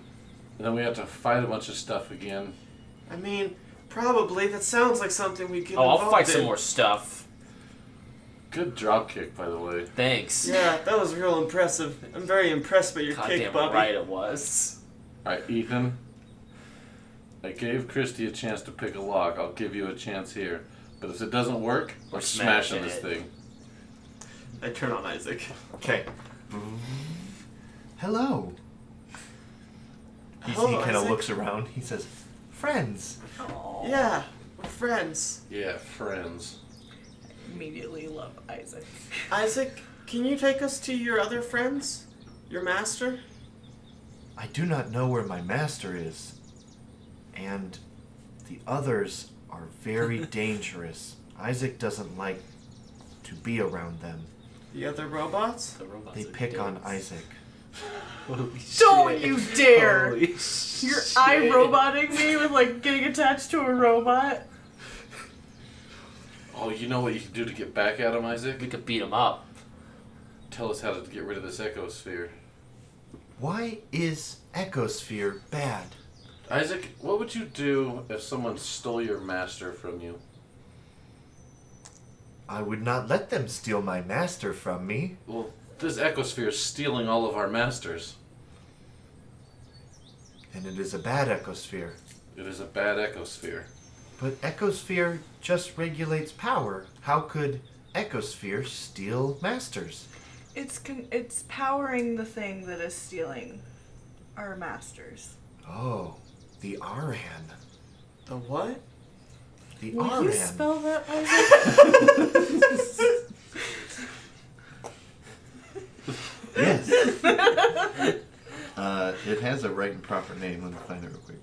and then we have to fight a bunch of stuff again? I mean, probably. That sounds like something we get Oh, involved I'll fight in. some more stuff. Good drop kick, by the way. Thanks. Yeah, that was real impressive. I'm very impressed by your God kick, damn Bubby. right it was. Alright, Ethan. I gave Christy a chance to pick a lock. I'll give you a chance here. But if it doesn't work, we're smashing this thing. I turn on Isaac. Okay. Hello. He Hello, kind of Isaac. looks around. He says, "Friends." Yeah, we're friends. Yeah, friends. Immediately love Isaac. Isaac, can you take us to your other friends? Your master? I do not know where my master is, and the others are very dangerous. Isaac doesn't like to be around them. The other robots? The robots They are pick on dicks. Isaac. Holy Don't shit. you dare! Holy You're shit. iRoboting me with like getting attached to a robot. Oh, you know what you can do to get back at him, Isaac? We could beat him up. Tell us how to get rid of this ecosphere. Why is Ecosphere bad? Isaac, what would you do if someone stole your master from you? I would not let them steal my master from me. Well, this ecosphere is stealing all of our masters. And it is a bad ecosphere. It is a bad ecosphere. But ecosphere just regulates power. How could ecosphere steal masters? It's powering the thing that is stealing our masters. Oh, the Aran. The what? The Will Aran. you spell that, Isaac? Yes. It has a right and proper name. Let me find it real quick.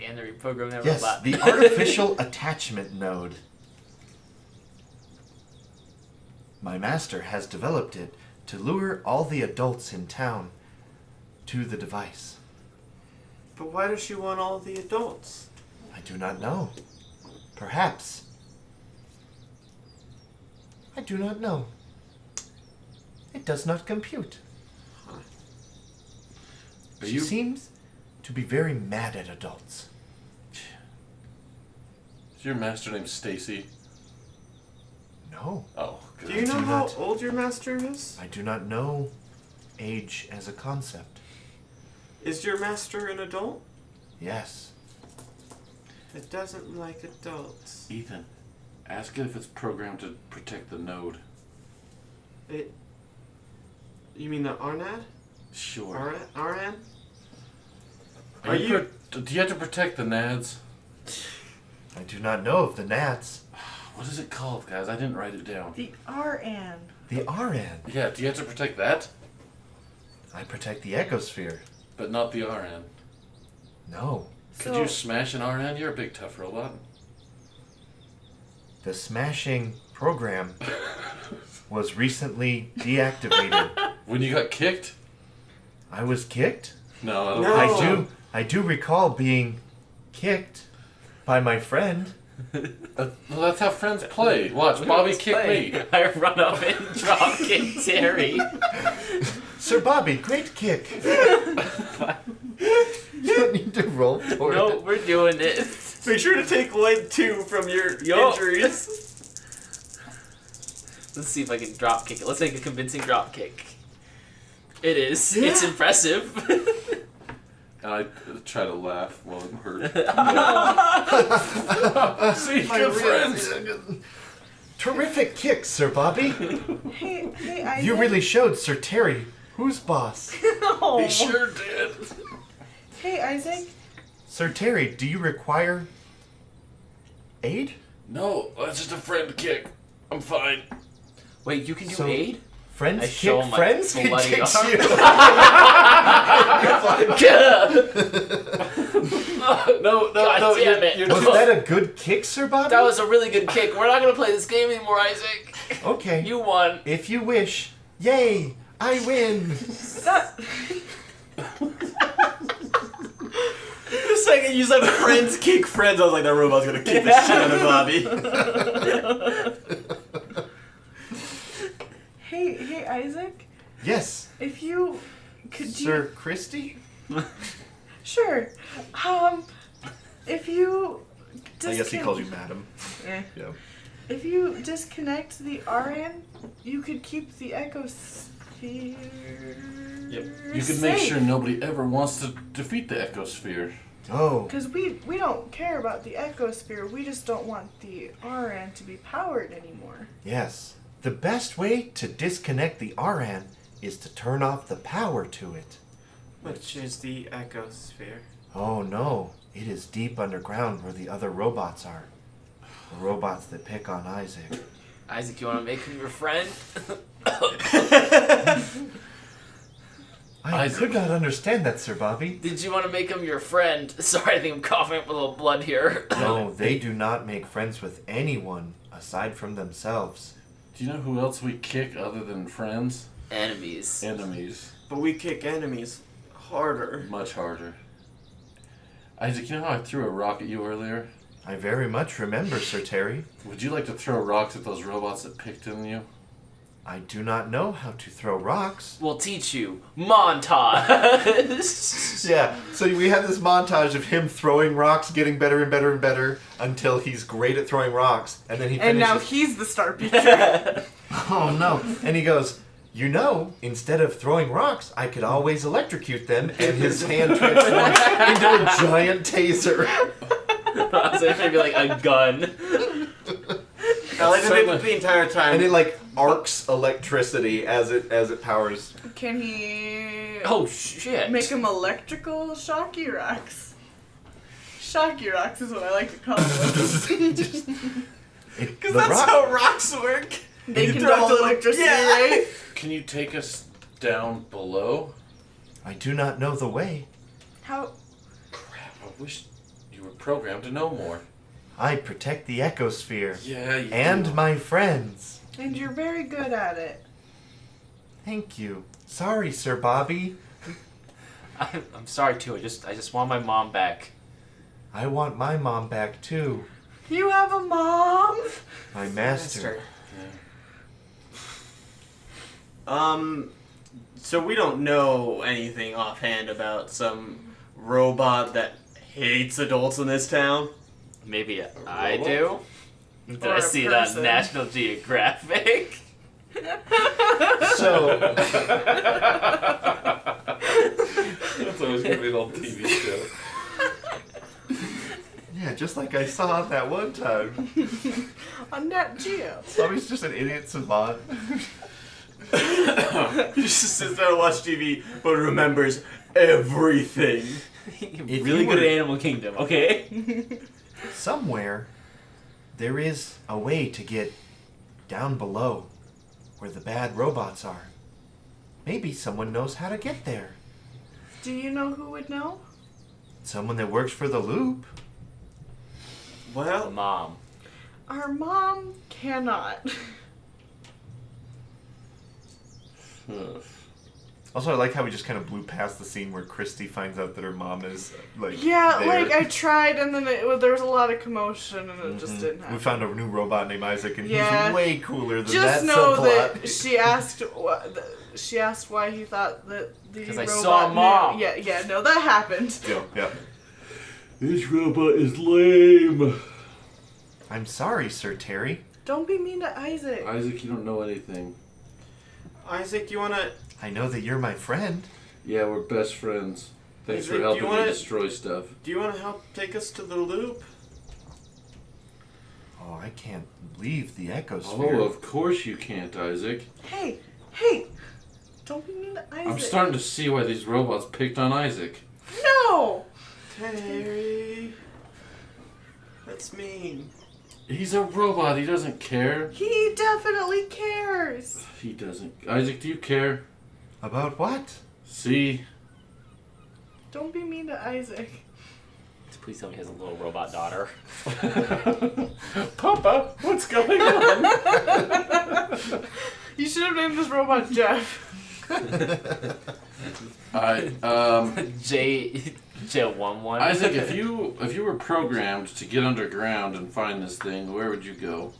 And they reprogram that Yes, robot. the artificial attachment node. My master has developed it to lure all the adults in town to the device. But why does she want all the adults? I do not know. Perhaps. I do not know. It does not compute. She seems to be very mad at adults. Is your master named Stacy? No, Oh, good. Do you know do how not. old your master is? I do not know age as a concept. Is your master an adult? Yes. It doesn't like adults. Ethan, ask it if it's programmed to protect the node. It. You mean the Arnad? Sure. Aran? Are you? Do you have to protect the nads? I do not know of the gnats. What is it called, guys? I didn't write it down. The RN. The RN. Yeah, do you have to protect that? I protect the ecosphere. But not the RN. No. Could you smash an RN? You're a big tough robot. The smashing program was recently deactivated. When you got kicked? I was kicked? No, I don't No. think I do recall being kicked by my friend. Well, that's how friends play. Watch, Bobby kick me. I run up and drop kick Terry. Sir Bobby, great kick. You don't need to roll for No, it. we're doing it. Make sure to take leg 2 from your Yo. injuries. Let's see if I can drop kick it. Let's make a convincing drop kick. It is. It's impressive. And I try to laugh while I'm hurt. See, My good friends. friends. Terrific kick, Sir Bobby. Hey, Isaac. You really showed Sir Terry who's boss. No. He sure did. Hey, Isaac. Sir Terry, do you require aid? No, that's just a friend kick. I'm fine. Wait, you can do So- aid? Friends I kick show him my friends? He bloody kicks arm. you. No, God damn it. You're Was too- that a good kick, Sir Bobby? That was a really good kick. We're not gonna play this game anymore, Isaac. Okay. You won. If you wish. Yay! I win! That... The second you said friends kick friends, I was like, that robot's gonna kick the shit out of Bobby. Hey, Isaac. Yes. If you could, Sir Christy? sure. If you. I guess he calls you madam. Eh. Yeah. If you disconnect the RN, you could keep the ecosphere. Yep. You can make sure nobody ever wants to defeat the ecosphere. Oh. Because we don't care about the ecosphere, we just don't want the RN to be powered anymore. Yes. The best way to disconnect the RN is to turn off the power to it. Which is the ecosphere. Oh no. It is deep underground where the other robots are. The robots that pick on Isaac. Isaac, you wanna make him your friend? I Isaac. could not understand that, Sir Bobby. Did you wanna make him your friend? Sorry, I think I'm coughing up a little blood here. No, they do not make friends with anyone aside from themselves. Do you know who else we kick other than friends? Enemies. Enemies. But we kick enemies harder. Much harder. Isaac, you know how I threw a rock at you earlier? I very much remember, Sir Terry. Would you like to throw rocks at those robots that picked on you? I do not know how to throw rocks. We'll teach you. Montage. Yeah, so we have this montage of him throwing rocks, getting better and better and better until he's great at throwing rocks, and then he And now finishes. he's the star picture. Oh no! And he goes, you know, instead of throwing rocks, I could always electrocute them, and his hand transforms into a giant taser. So maybe like a gun. I like to make it the entire time. And it like arcs electricity as it powers. Can he Oh shit. make him electrical shocky rocks? Shocky rocks is what I like to call them. Because that's how rocks work. They You can throw draw a little- electricity, yeah. right? Can you take us down below? I do not know the way. How? Crap, I wish you were programmed to know more. I protect the ecosphere. Yeah, you And do. my friends. And you're very good at it. Thank you. Sorry, Sir Bobby. I'm sorry too. I just want my mom back. I want my mom back too. You have a mom? My master. So we don't know anything offhand about some robot that hates adults in this town. Maybe I do. Did Or I a see it on person. National Geographic? So, That's always going to be an old TV show. yeah, just like I saw it that one time. On Nat Geo. Bobby's just an idiot savant. He just sits there and watches TV, but remembers everything. If Really you good were- at Animal Kingdom, okay? Somewhere, there is a way to get down below where the bad robots are. Maybe someone knows how to get there. Do you know who would know? Someone that works for the loop. Well, Mom. Our mom cannot. Also, I like how we just kind of blew past the scene where Christy finds out that her mom is like. Yeah, there. like I tried, and then there was a lot of commotion, and it just didn't happen. We found a new robot named Isaac, and Yeah. he's way cooler than Just that know subplot. that she asked why he thought that the 'Cause I robot saw Mom. knew. Yeah, no, that happened. Yeah. This robot is lame. I'm sorry, Sir Terry. Don't be mean to Isaac. Isaac, you don't know anything. Isaac, you wanna? I know that you're my friend. Yeah, we're best friends. Thanks Isaac, for do helping you me wanna- destroy stuff. Do you wanna help take us to the loop? Oh, I can't leave the Oh, ecosphere. of course you can't, Isaac. Hey, don't be mean to Isaac. I'm starting to see why these robots picked on Isaac. No. Terry. That's mean. He's a robot. He doesn't care. He definitely cares. He doesn't. Isaac, do you care? About what? See? Don't be mean to Isaac. Please tell me he has a little robot daughter. Papa, what's going on? You should have named this robot Jeff. J11. Isaac, if you were programmed to get underground and find this thing, where would you go?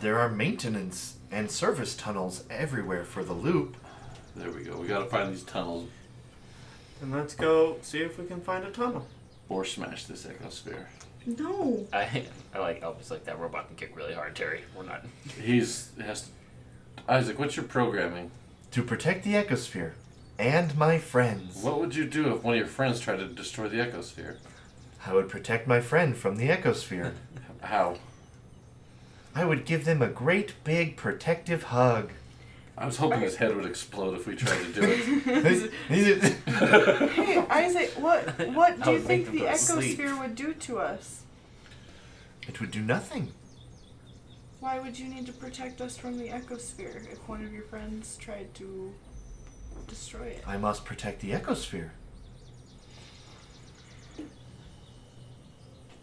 There are maintenance and service tunnels everywhere for the loop. There we go. We gotta find these tunnels And let's go see if we can find a tunnel. or smash this ecosphere. No. I like Elvis like that robot can kick really hard, Terry. We're not. Isaac, what's your programming? To protect the ecosphere and my friends. What would you do if one of your friends tried to destroy the ecosphere? I would protect my friend from the ecosphere. How? I would give them a great big protective hug. I was hoping his head would explode if we tried to do it. Hey, Isaac, what do you would think make the him go to sleep. ecosphere would do to us? It would do nothing. Why would you need to protect us from the ecosphere if one of your friends tried to destroy it? I must protect the ecosphere.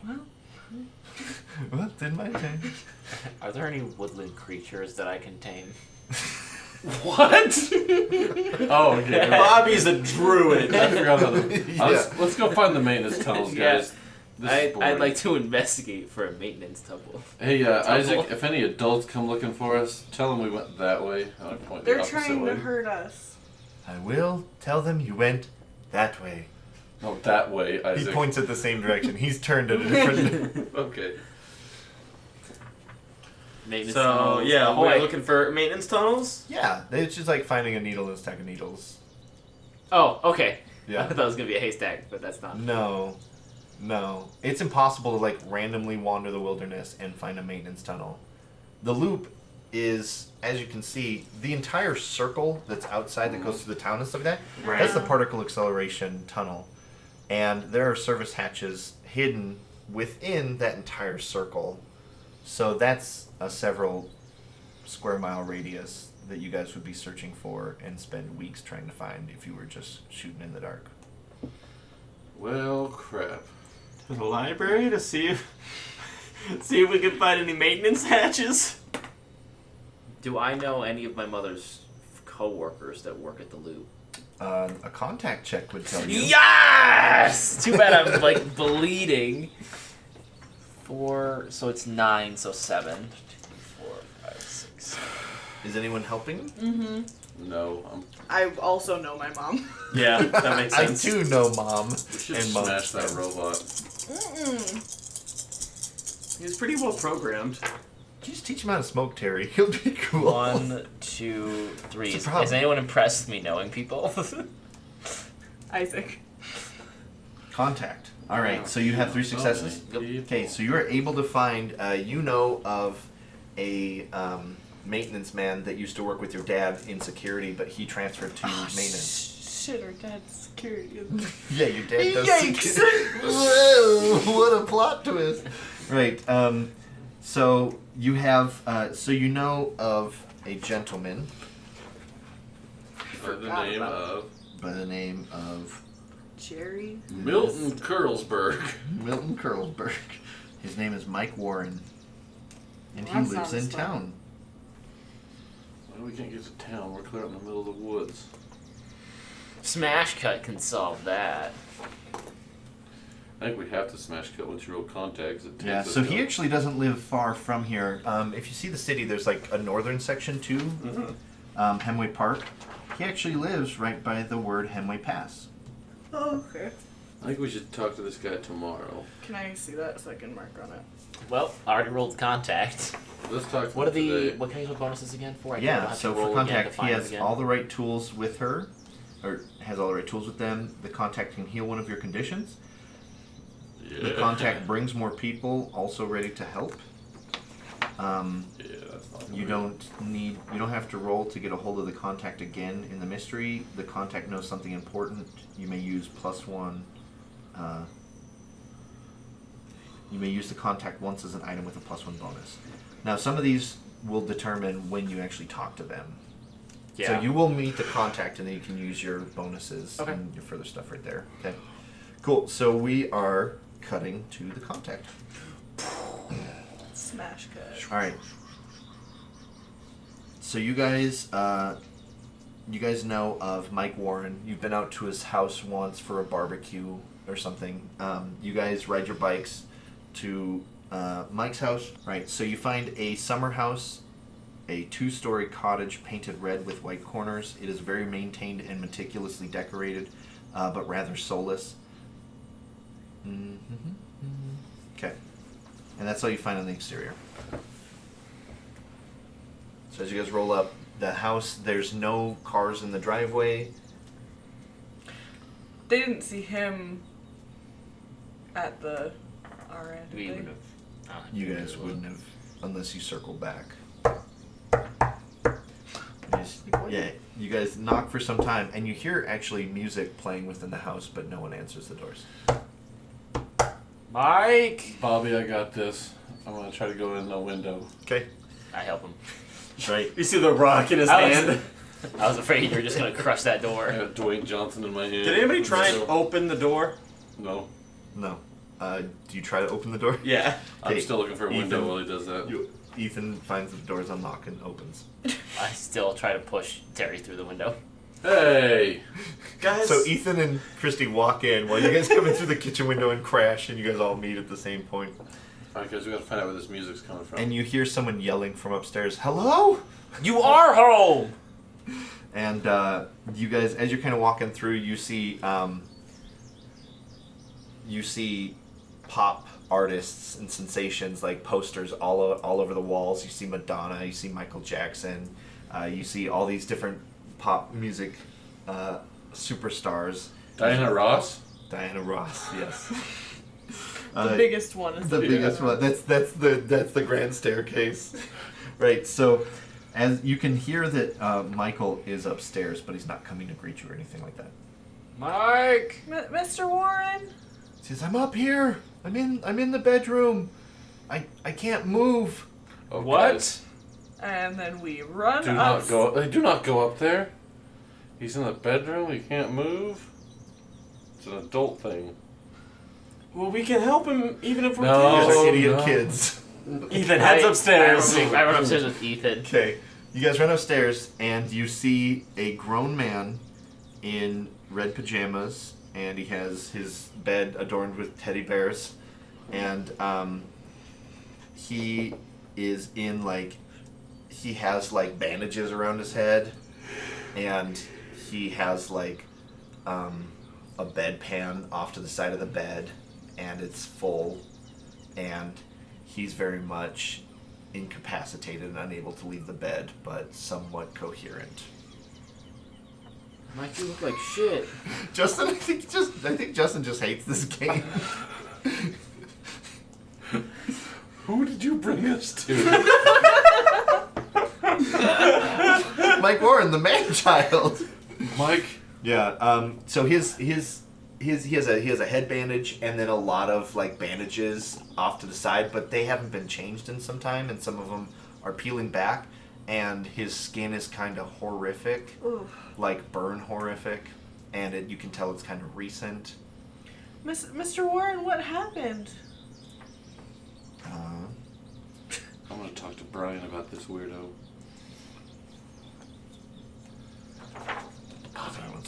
Well, Well, did my thing. Are there any woodland creatures that I can tame? What? Oh, okay. Bobby's a druid. I forgot about the... Yeah. Let's go find the maintenance tunnels, guys. This is boring. I'd like to investigate for a maintenance tunnel. Hey, Isaac, if any adults come looking for us, tell them we went that way. I point the they're opposite trying way. to hurt us. I will tell them you went that way. No, that way, Isaac. He points at the same direction. He's turned at a different... Okay. Maintenance So, tunnels. yeah, Oh, we're wait. looking for maintenance tunnels? Yeah, it's just like finding a needle in a stack of needles. Oh, okay. Yeah. I thought it was gonna be a haystack, but that's not. No. It's impossible to like randomly wander the wilderness and find a maintenance tunnel. The loop is, as you can see, the entire circle that's outside that goes through the town and stuff like that. Right. That's the particle acceleration tunnel. And there are service hatches hidden within that entire circle. So that's a several square mile radius that you guys would be searching for and spend weeks trying to find if you were just shooting in the dark. Well, crap. To the library to see if we can find any maintenance hatches? Do I know any of my mother's co-workers that work at the loop? A contact check would tell you. Yes! Too bad I'm like bleeding. 4, so it's 9, so 7. 2, 4, 5, 6, 7. Is anyone helping? Mm-hmm. No, I also know my mom. Yeah, that makes I sense. too know Mom. we should And Mom. smash that robot. He's pretty well programmed. Can you just teach him how to smoke, Terry? He'll be cool. 1, 2, 3. It's a problem. Is anyone impressed with me knowing people? Isaac. Contact. All right, so you have 3 successes. Okay, so you are able to find, you know of a maintenance man that used to work with your dad in security, but he transferred to maintenance. Shit, our dad's security. Yeah, your dad does Yikes. security. Whoa, what a plot twist. Right, so you have, so you know of a gentleman By the name by the name of Jerry. Milton Kurlsberg. Milton Kurlsberg. His name is Mike Warren, and Well, he that's lives not in his name. town. Well, we can't get to town. We're clear out in the middle of the woods. Smash Cut can solve that. I think we have to smash cut once you roll contacts. It takes Yeah, us so he out. actually doesn't live far from here. If you see the city, there's like a northern section too, Hemway Park. He actually lives right by the word Hemway Pass. Oh, okay. I think we should talk to this guy tomorrow. Can I see that so I can mark on it? Well, I already rolled contact. Let's talk to What are him the today. what can I use my bonuses again for? I don't Yeah, have so to roll for again to contact, he find them has again. all the right tools with her, or has all the right tools with them. The contact can heal one of your conditions. The Yeah. contact brings more people, also ready to help. Yeah, that's not You don't have to roll to get a hold of the contact again in the mystery. The contact knows something important. You may use +1 You may use the contact once as an item with a +1 bonus. Now, some of these will determine when you actually talk to them. Yeah. So you will meet the contact, and then you can use your bonuses Okay. and your further stuff right there. Okay. Cool. So we are cutting to the contact. Smash cut. All right. So you guys know of Mike Warren. You've been out to his house once for a barbecue or something. You guys ride your bikes to Mike's house. Right. So you find a summer house, a 2-story cottage painted red with white corners. It is very maintained and meticulously decorated, but rather soulless. Okay. And that's all you find on the exterior. So as you guys roll up the house, there's no cars in the driveway. They didn't see him at the our end. We did would they? have. You guys wouldn't have, unless you circle back. Yeah, you guys knock for some time, and you hear actually music playing within the house, but no one answers the doors. Mike! Bobby, I got this. I'm gonna try to go in the window. Okay. I help him. Right. You see the rock in his hand. I was afraid you were just going to crush that I door. got Dwayne Johnson in my hand. Did anybody try and So- open the door? No. No. Do you try to open the door? Yeah. I'm Okay, still looking for a window Ethan, while he does that. Ethan finds the door's unlocked and opens. I still try to push Terry through the window. Hey! Guys. So Ethan and Christy walk in while you guys come in through the kitchen window and crash, and you guys all meet at the same point. Alright, guys, we gotta find out where this music's coming from. And you hear someone yelling from upstairs, "Hello!" You are home! And you guys, as you're kind of walking through, you see pop artists and sensations, like posters all over the walls. You see Madonna, you see Michael Jackson, you see all these different pop music superstars. Diana Ross? Diana Ross, yes. The biggest one is The biggest one. That's the grand staircase, right? So, as you can hear that Michael is upstairs, but he's not coming to greet you or anything like that. Mike! Mr. Warren. He says, "I'm up here. I'm in the bedroom. I can't move." Oh, What? guys, And then we run do up. do not go up there. He's in the bedroom, he can't move. It's an adult thing. Well, we can help him even if we're No. You guys kids. are idiot no. kids. Ethan, heads upstairs. I run upstairs with Ethan. Okay, you guys run upstairs and you see a grown man in red pajamas, and he has his bed adorned with teddy bears, and he is in he has bandages around his head, and he has a bedpan off to the side of the bed, and it's full, and he's very much incapacitated and unable to leave the bed, but somewhat coherent. Mike, you look like shit. Justin, I think Justin just hates this game. Who did you bring us to? Mike Warren, the man-child. Mike? Yeah. So he has a head bandage and then a lot of bandages off to the side, but they haven't been changed in some time, and some of them are peeling back, and his skin is kind of horrific, burn horrific, and you can tell it's kind of recent. Mr. Warren, what happened? I'm gonna talk to Brian about this weirdo.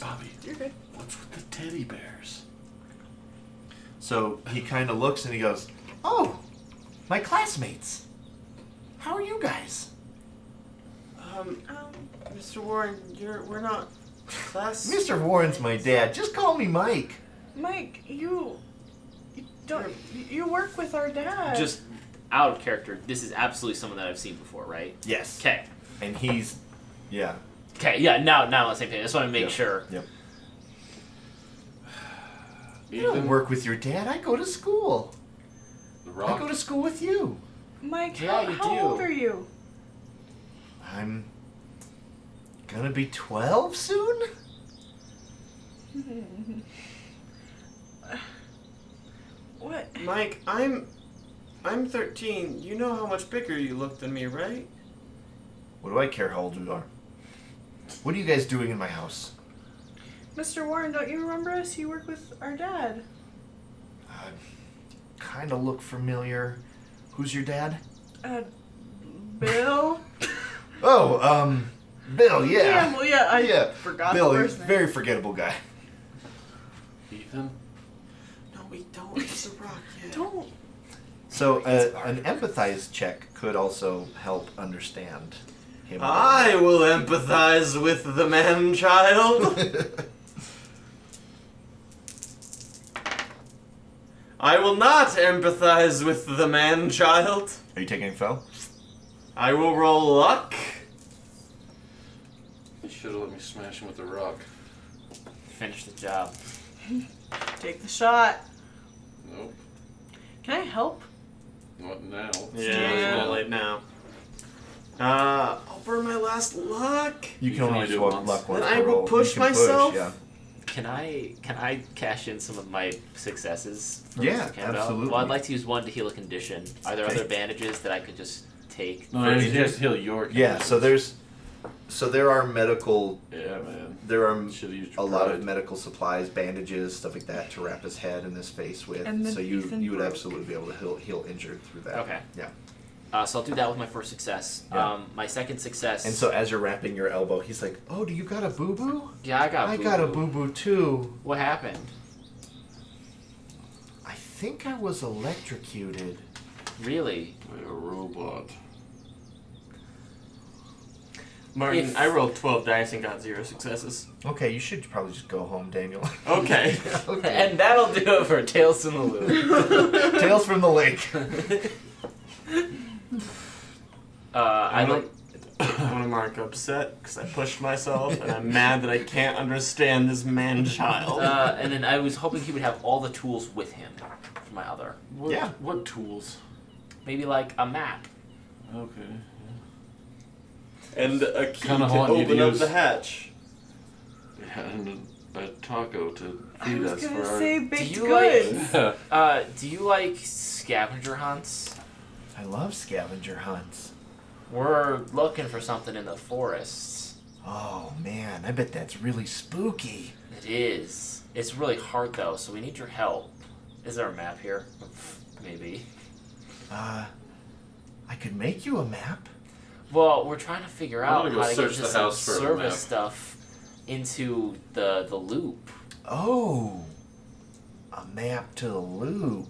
Bobby, You're good. what's with the teddy bears? So he kind of looks and he goes, "Oh, my classmates. How are you guys?" Mr. Warren, we're not class. Mr. Warren's my dad. Just call me Mike. Mike, you work with our dad. Just out of character, this is absolutely someone that I've seen before, right? Yes. Okay. And he's, yeah. Okay, yeah, now on the same page. I just want to make Yep. sure. Yep. I don't work with your dad. I go to school. The I Rock? go to school with you. Mike, Yeah, you how do. old are you? I'm gonna be 12 soon? Mike, I'm 13. You know how much bigger you look than me, right? What do I care how old you are? What are you guys doing in my house? Mr. Warren, don't you remember us? You work with our dad. Kind of look familiar. Who's your dad? Bill? Oh, Bill, yeah. Campbell, yeah, I forgot Bill, the he's first a name. very forgettable guy. Ethan? No, we don't. It's the rock yet. Don't. So, an empathize check could also help understand him. I will empathize with the man-child. I will not empathize with the man-child. Are you taking fell? I will roll luck. You should have let me smash him with the rock. Finish the job. Take the shot. Nope. Can I help? Not now. Yeah, Yeah. it's a bit late now. I'll burn my last luck. You You can can only only do do it one once. luck once Then I per will roll. push You can myself. yeah. Can I cash in some of my successes? For Yeah, Mr. Campbell? absolutely. Well, I'd like to use one to heal a condition. Are there Okay. other bandages that I could just take? No, for he Ethan? just heal your Yeah, so there are medical, Yeah, man. there are Should have used a your lot pride. of medical supplies, bandages, stuff like that to wrap his head and his face with. And then So you Ethan would broke. absolutely be able to heal injured through that. Okay. Yeah. So I'll do that with my first success. Yeah. My second success. And so as you're wrapping your elbow, he's like, "Oh, do you got a boo boo? yeah, I got. I got a boo boo too. What happened? I think I was electrocuted." Really? Like a robot. Martin, If- I rolled 12 dice and got 0 successes. Okay, you should probably just go home, Daniel. Okay. Okay. And that'll do it for Tales from the Loop. Tales from the Lake. I I'm like. I want to mark upset because I pushed myself and I'm mad that I can't understand this man-child. And then I was hoping he would have all the tools with him for my other. What, Yeah. What tools? Maybe like a map. Okay. And a key Kinda to want you to open up use- the hatch. Yeah, and a taco to I feed was us gonna for our... say baked you goods. Do you like scavenger hunts? I love scavenger hunts. We're looking for something in the forests. Oh man, I bet that's really spooky. It is. It's really hard though, so we need your help. Is there a map here? Maybe. I could make you a map. Well, we're trying to figure I'm out gonna go how to get search this the house for a service map. stuff into the loop. Oh, a map to the loop.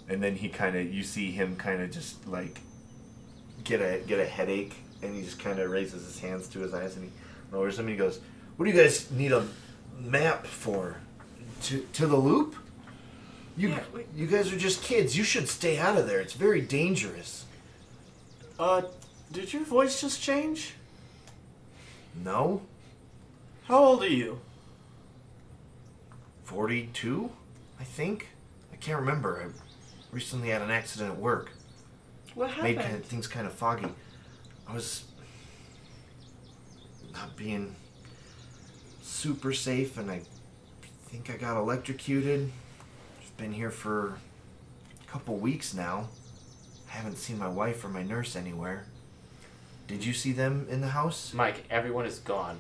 And then you see him kind of just like get a headache, and he just kind of raises his hands to his eyes, and he lowers them, and he goes, "What do you guys need a map for? To the loop? Yeah, You guys are just kids. You should stay out of there. It's very dangerous." Did your voice just change? No? How old are you? 42, I think. I can't remember. I recently had an accident at work. What Made happened? things kind of foggy. I was not being super safe, and I think I got electrocuted. I've been here for a couple weeks now. I haven't seen my wife or my nurse anywhere. Did you see them in the house? Mike, everyone is gone.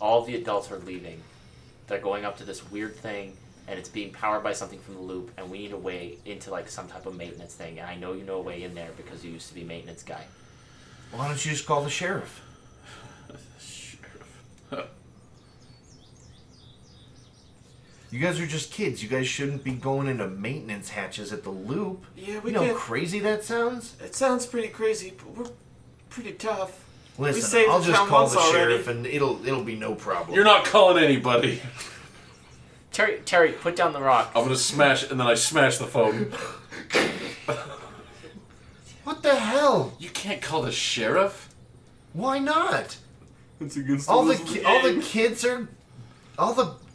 All the adults are leaving. They're going up to this weird thing, and it's being powered by something from the loop, and we need a way into like some type of maintenance thing. And I know you know a way in there because you used to be maintenance guy. Why don't you just call the sheriff? Sheriff. You guys are just kids. You guys shouldn't be going into maintenance hatches at the loop. Yeah, we You know how can't. crazy that sounds? It sounds pretty crazy, but we're pretty tough. Listen, saved I'll the just town call once the already. sheriff, and it'll be no problem. You're not calling anybody. Terry, put down the rock. I'm gonna smash it, and then I smash the phone. What the hell? You can't call the sheriff? Why not? It's against All the kids are,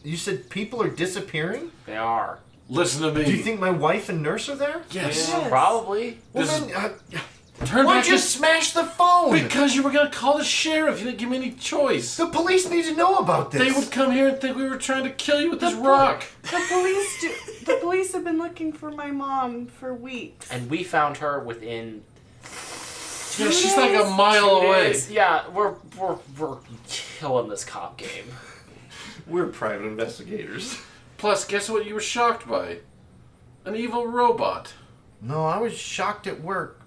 you said people are disappearing? They are. Listen to me. Do you think my wife and nurse are there? Yes. Yes. Probably. Well This is- then, Turn Why'd back you and smash the phone? because you were gonna call the sheriff. You didn't give me any choice. The police need to know about this. They would come here and think we were trying to kill you with this The rock. The police have been looking for my mom for weeks. And we found her within Yeah, she's like a mile 2 away. days. Yeah, we're killing this cop game. We're private investigators. Plus, guess what you were shocked by? An evil robot. No, I was shocked at work.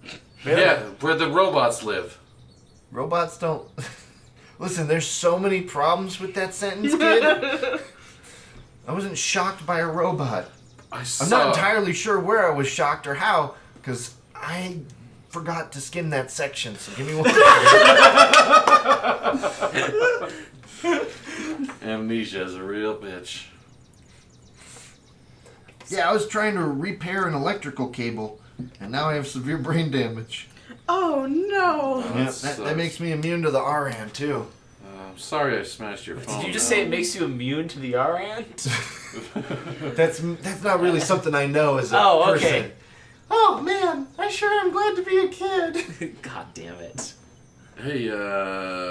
Yeah, where the robots live. Robots don't... Listen, there's so many problems with that sentence, kid. I wasn't shocked by a robot. I'm not entirely sure where I was shocked or how, because I forgot to skim that section, so give me one. Amnesia is a real bitch. Yeah, I was trying to repair an electrical cable, and now I have severe brain damage. Oh no! Yeah, sucks. that makes me immune to the RAN, too. I'm sorry I smashed your phone. Did you just say it makes you immune to the RN? That's not really something I know as a Oh, person. okay. Oh, man, I sure am glad to be a kid. God damn it. Hey,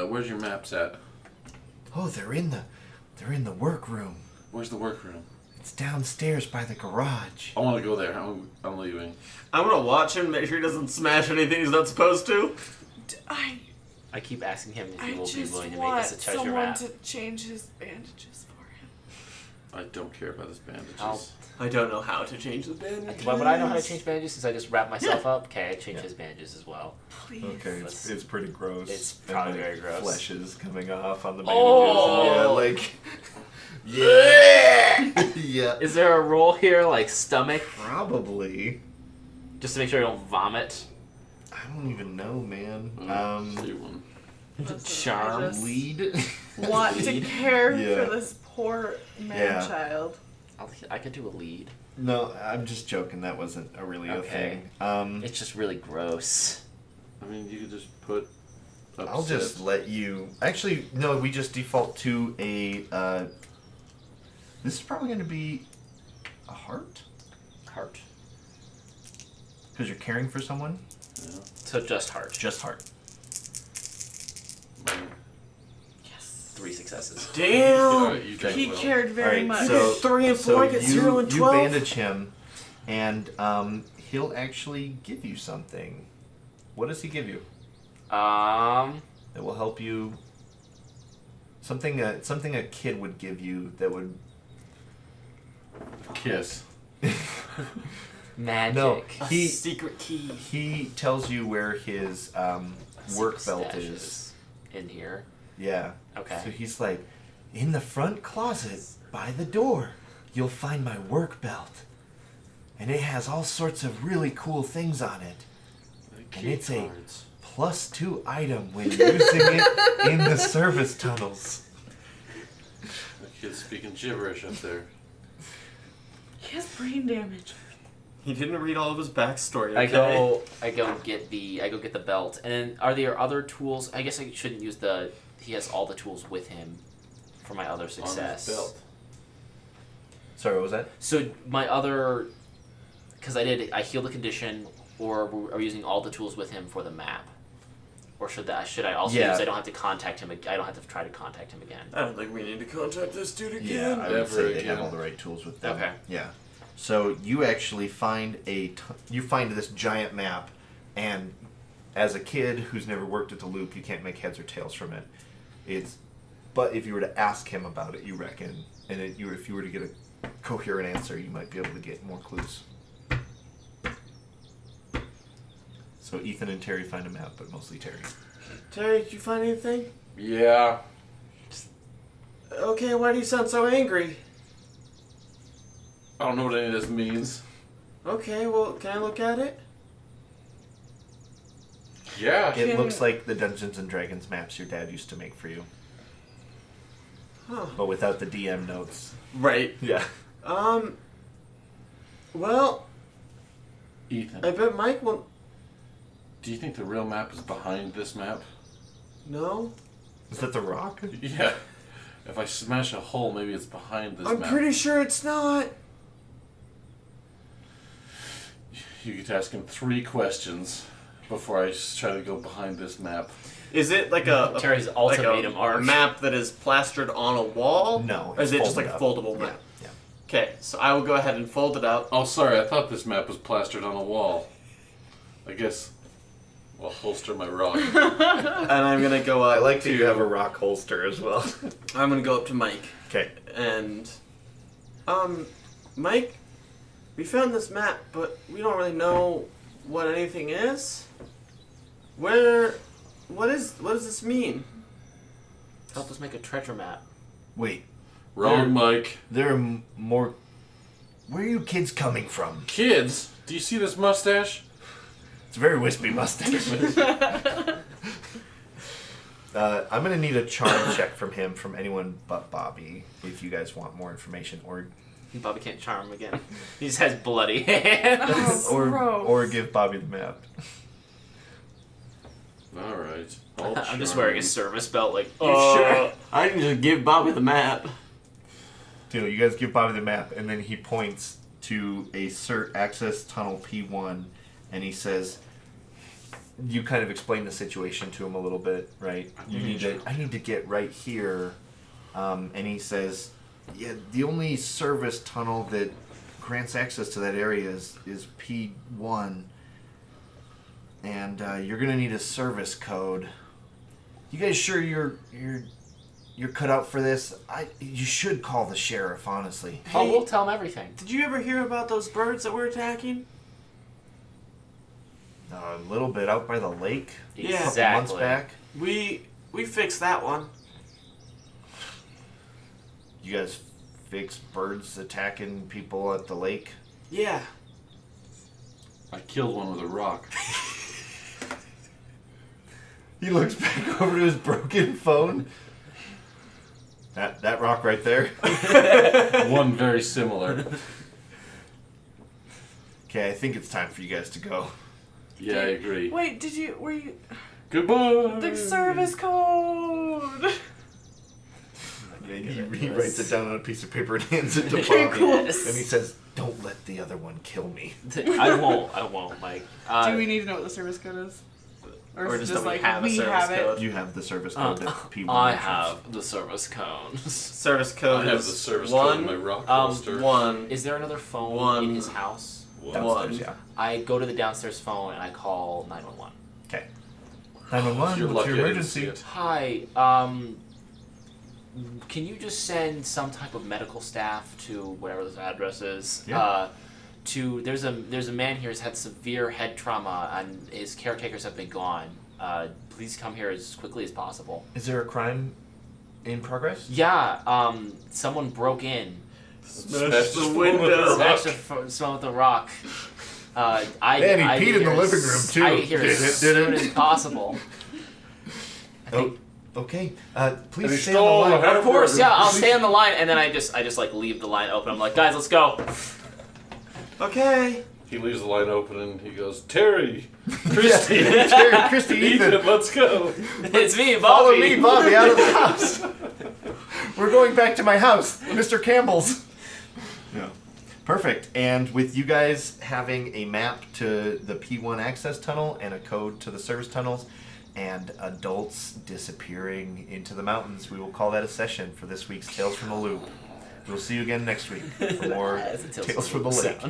where's your maps at? Oh, they're in the workroom. Where's the workroom? It's downstairs by the garage. I want to go there. I'm leaving. I'm gonna watch him, make sure he doesn't smash anything he's not supposed to. I keep asking him if I he will be just willing to make want us a treasure someone map. to change his bandages for him. I don't care about his bandages. I'll- I don't know how to change the bandages. Why would I know how to change bandages since I just wrap myself up? Okay, I change his bandages as well. Please. Okay, it's pretty gross. It's probably And, like, very gross. Flesh is coming off on the Oh! bandages. Yeah, yeah. Is there a roll here, like stomach, Probably. just to make sure I don't vomit? I don't even know, man. See one. Charm. I just Lead. want to Lead? care Yeah. for this poor Yeah. man-child. I could do a lead. No, I'm just joking. That wasn't really a Okay. thing. It's just really gross. I mean, you could just put. I'll just let you. Actually, no. We just default to a. This is probably going to be a heart Heart. because you're caring for someone. Yeah. So just heart. Just heart. Yes. 3 successes. Damn! Alright, you take He well. cared very Alright, much. so- 3 and 4, I get 0 and 12. You bandage him, and he'll actually give you something. What does he give you? That will help you. Something a kid would give you that would. Kiss. Magic. No, A he secret key. he tells you where his work belt Stashes is. in here. Yeah. Okay. So he's like, in the front closet by the door, you'll find my work belt, and it has all sorts of really cool things on it. Key it's a- cards. +2 item when using it in the service tunnels. The kid's speaking gibberish up there. He has brain damage. He didn't read all of his backstory, okay? I go get the belt. And then are there other tools? I guess I shouldn't use the. He has all the tools with him for my other success. On his belt. Sorry, what was that? So my other, because I healed the condition, or are we using all the tools with him for the map, or should I also Yeah. use? I don't have to contact him. I don't have to try to contact him again. I don't think we need to contact this dude Yeah, again. I would Ever say they have again. all the right tools with them. Okay. Yeah. So you actually find you find this giant map, and as a kid who's never worked at the loop, you can't make heads or tails from it. But if you were to ask him about it, you reckon, and if you were to get a coherent answer, you might be able to get more clues. So Ethan and Terry find a map, but mostly Terry. Terry, did you find anything? Yeah. Okay, why do you sound so angry? I don't know what any of this means. Okay, well, can I look at it? Yeah. It looks like the Dungeons and Dragons maps your dad used to make for you, Huh. but without the DM notes. Right. Yeah. Well, Ethan, I bet Mike won't... do you think the real map is behind this map? No? Is that the rock? Yeah. If I smash a hole, maybe it's behind this I'm map. pretty sure it's not. You could ask him 3 questions. before I try to go behind this map. Is it like a Terry's like ultimatum a arc. map that is plastered on a wall? No. Or is it it's just like a folded foldable up. map? Yeah. Okay, so I will go ahead and fold it up. Oh, sorry, I thought this map was plastered on a wall. I guess I'll holster my rock. And I'm gonna go up I like that to, you have a rock holster as well. I'm gonna go up to Mike. Okay. And Mike, we found this map, but we don't really know what anything is. What does this mean? Help us make a treasure map. Wait. Wrong, Mike. There are more. Where are you kids coming from? Kids, do you see this mustache? It's a very wispy mustache. I'm gonna need a charm check from him from anyone but Bobby if you guys want more information, or Bobby can't charm him again. He just has bloody hands. or give Bobby the map. All right. I'm just wearing a service belt, like, Sure. I can just give Bobby the map. Deal. You guys give Bobby the map, and then he points to a CERT access tunnel P1, and he says, "You kind of explain the situation to him a little bit, right? I need to get right here," and he says, "Yeah, the only service tunnel that grants access to that area is P1, and you're gonna need a service code. You guys sure you're cut out for this? You should call the sheriff, honestly." Oh, we'll tell him everything. Did you ever hear about those birds that were attacking? A little bit out by the lake. Yeah. A couple Exactly. months back. We fixed that one. You guys fix birds attacking people at the lake? Yeah. I killed one with a rock. He looks back over to his broken phone. That rock right there. One very similar. Okay, I think it's time for you guys to go. Yeah, I agree. Wait, were you... Goodbye. The service code! And he writes it down on a piece of paper and hands it to Okay, Bobby. cool. And he says, "Don't let the other one kill me." I won't, Mike. Do we need to know what the service code is? Or is it just that we like, have a we service have code. You have the service code that P1 I issues. have the service code. Service code I have is the service code in my 1 rock holster. 1 Is there another phone One. in his house? Downstairs, yeah. I go to the downstairs phone and I call 911. Okay. 911, You're what's lucky your I didn't see emergency? it. Hi, can you just send some type of medical staff to whatever this address is? Yeah. There's a man here who's had severe head trauma and his caretakers have been gone. Please come here as quickly as possible. Is there a crime in progress? Yeah, someone broke in. Smashed the his window. Smashed someone with a rock. Man, he I peed get in the here living as- room, too. I get here as Did it? soon as possible. Oh, okay. And Please he stay on the stole line. the hamburger. Of course, yeah, I'll stay on the line, and then I just like leave the line open. I'm like, guys, let's go. Okay. He leaves the line open and he goes, Terry, Christy, Terry, Christy, Ethan, Ethan, let's go. It's me, Bobby. follow me, Bobby, out of the house. We're going back to my house, Mr. Campbell's. Yeah. Perfect. And with you guys having a map to the P1 access tunnel and a code to the service tunnels, and adults disappearing into the mountains, we will call that a session for this week's Tales from the Loop. We'll see you again next week for more That's a Tales from the Lake.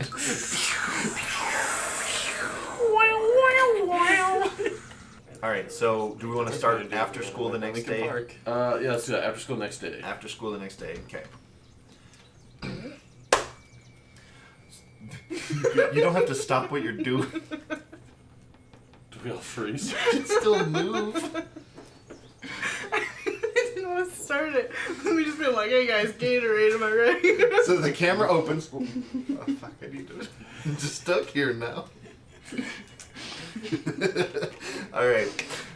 All right, so do we want to start after school the next day? Yeah, let's do that. After school next day. After school the next day, okay. You don't have to stop what you're doing. Do we all freeze? You can still move. I didn't want to start it. Let me just be like, hey guys, Gatorade, am I ready? So the camera opens. Oh fuck, I need to. I'm just stuck here now. Alright.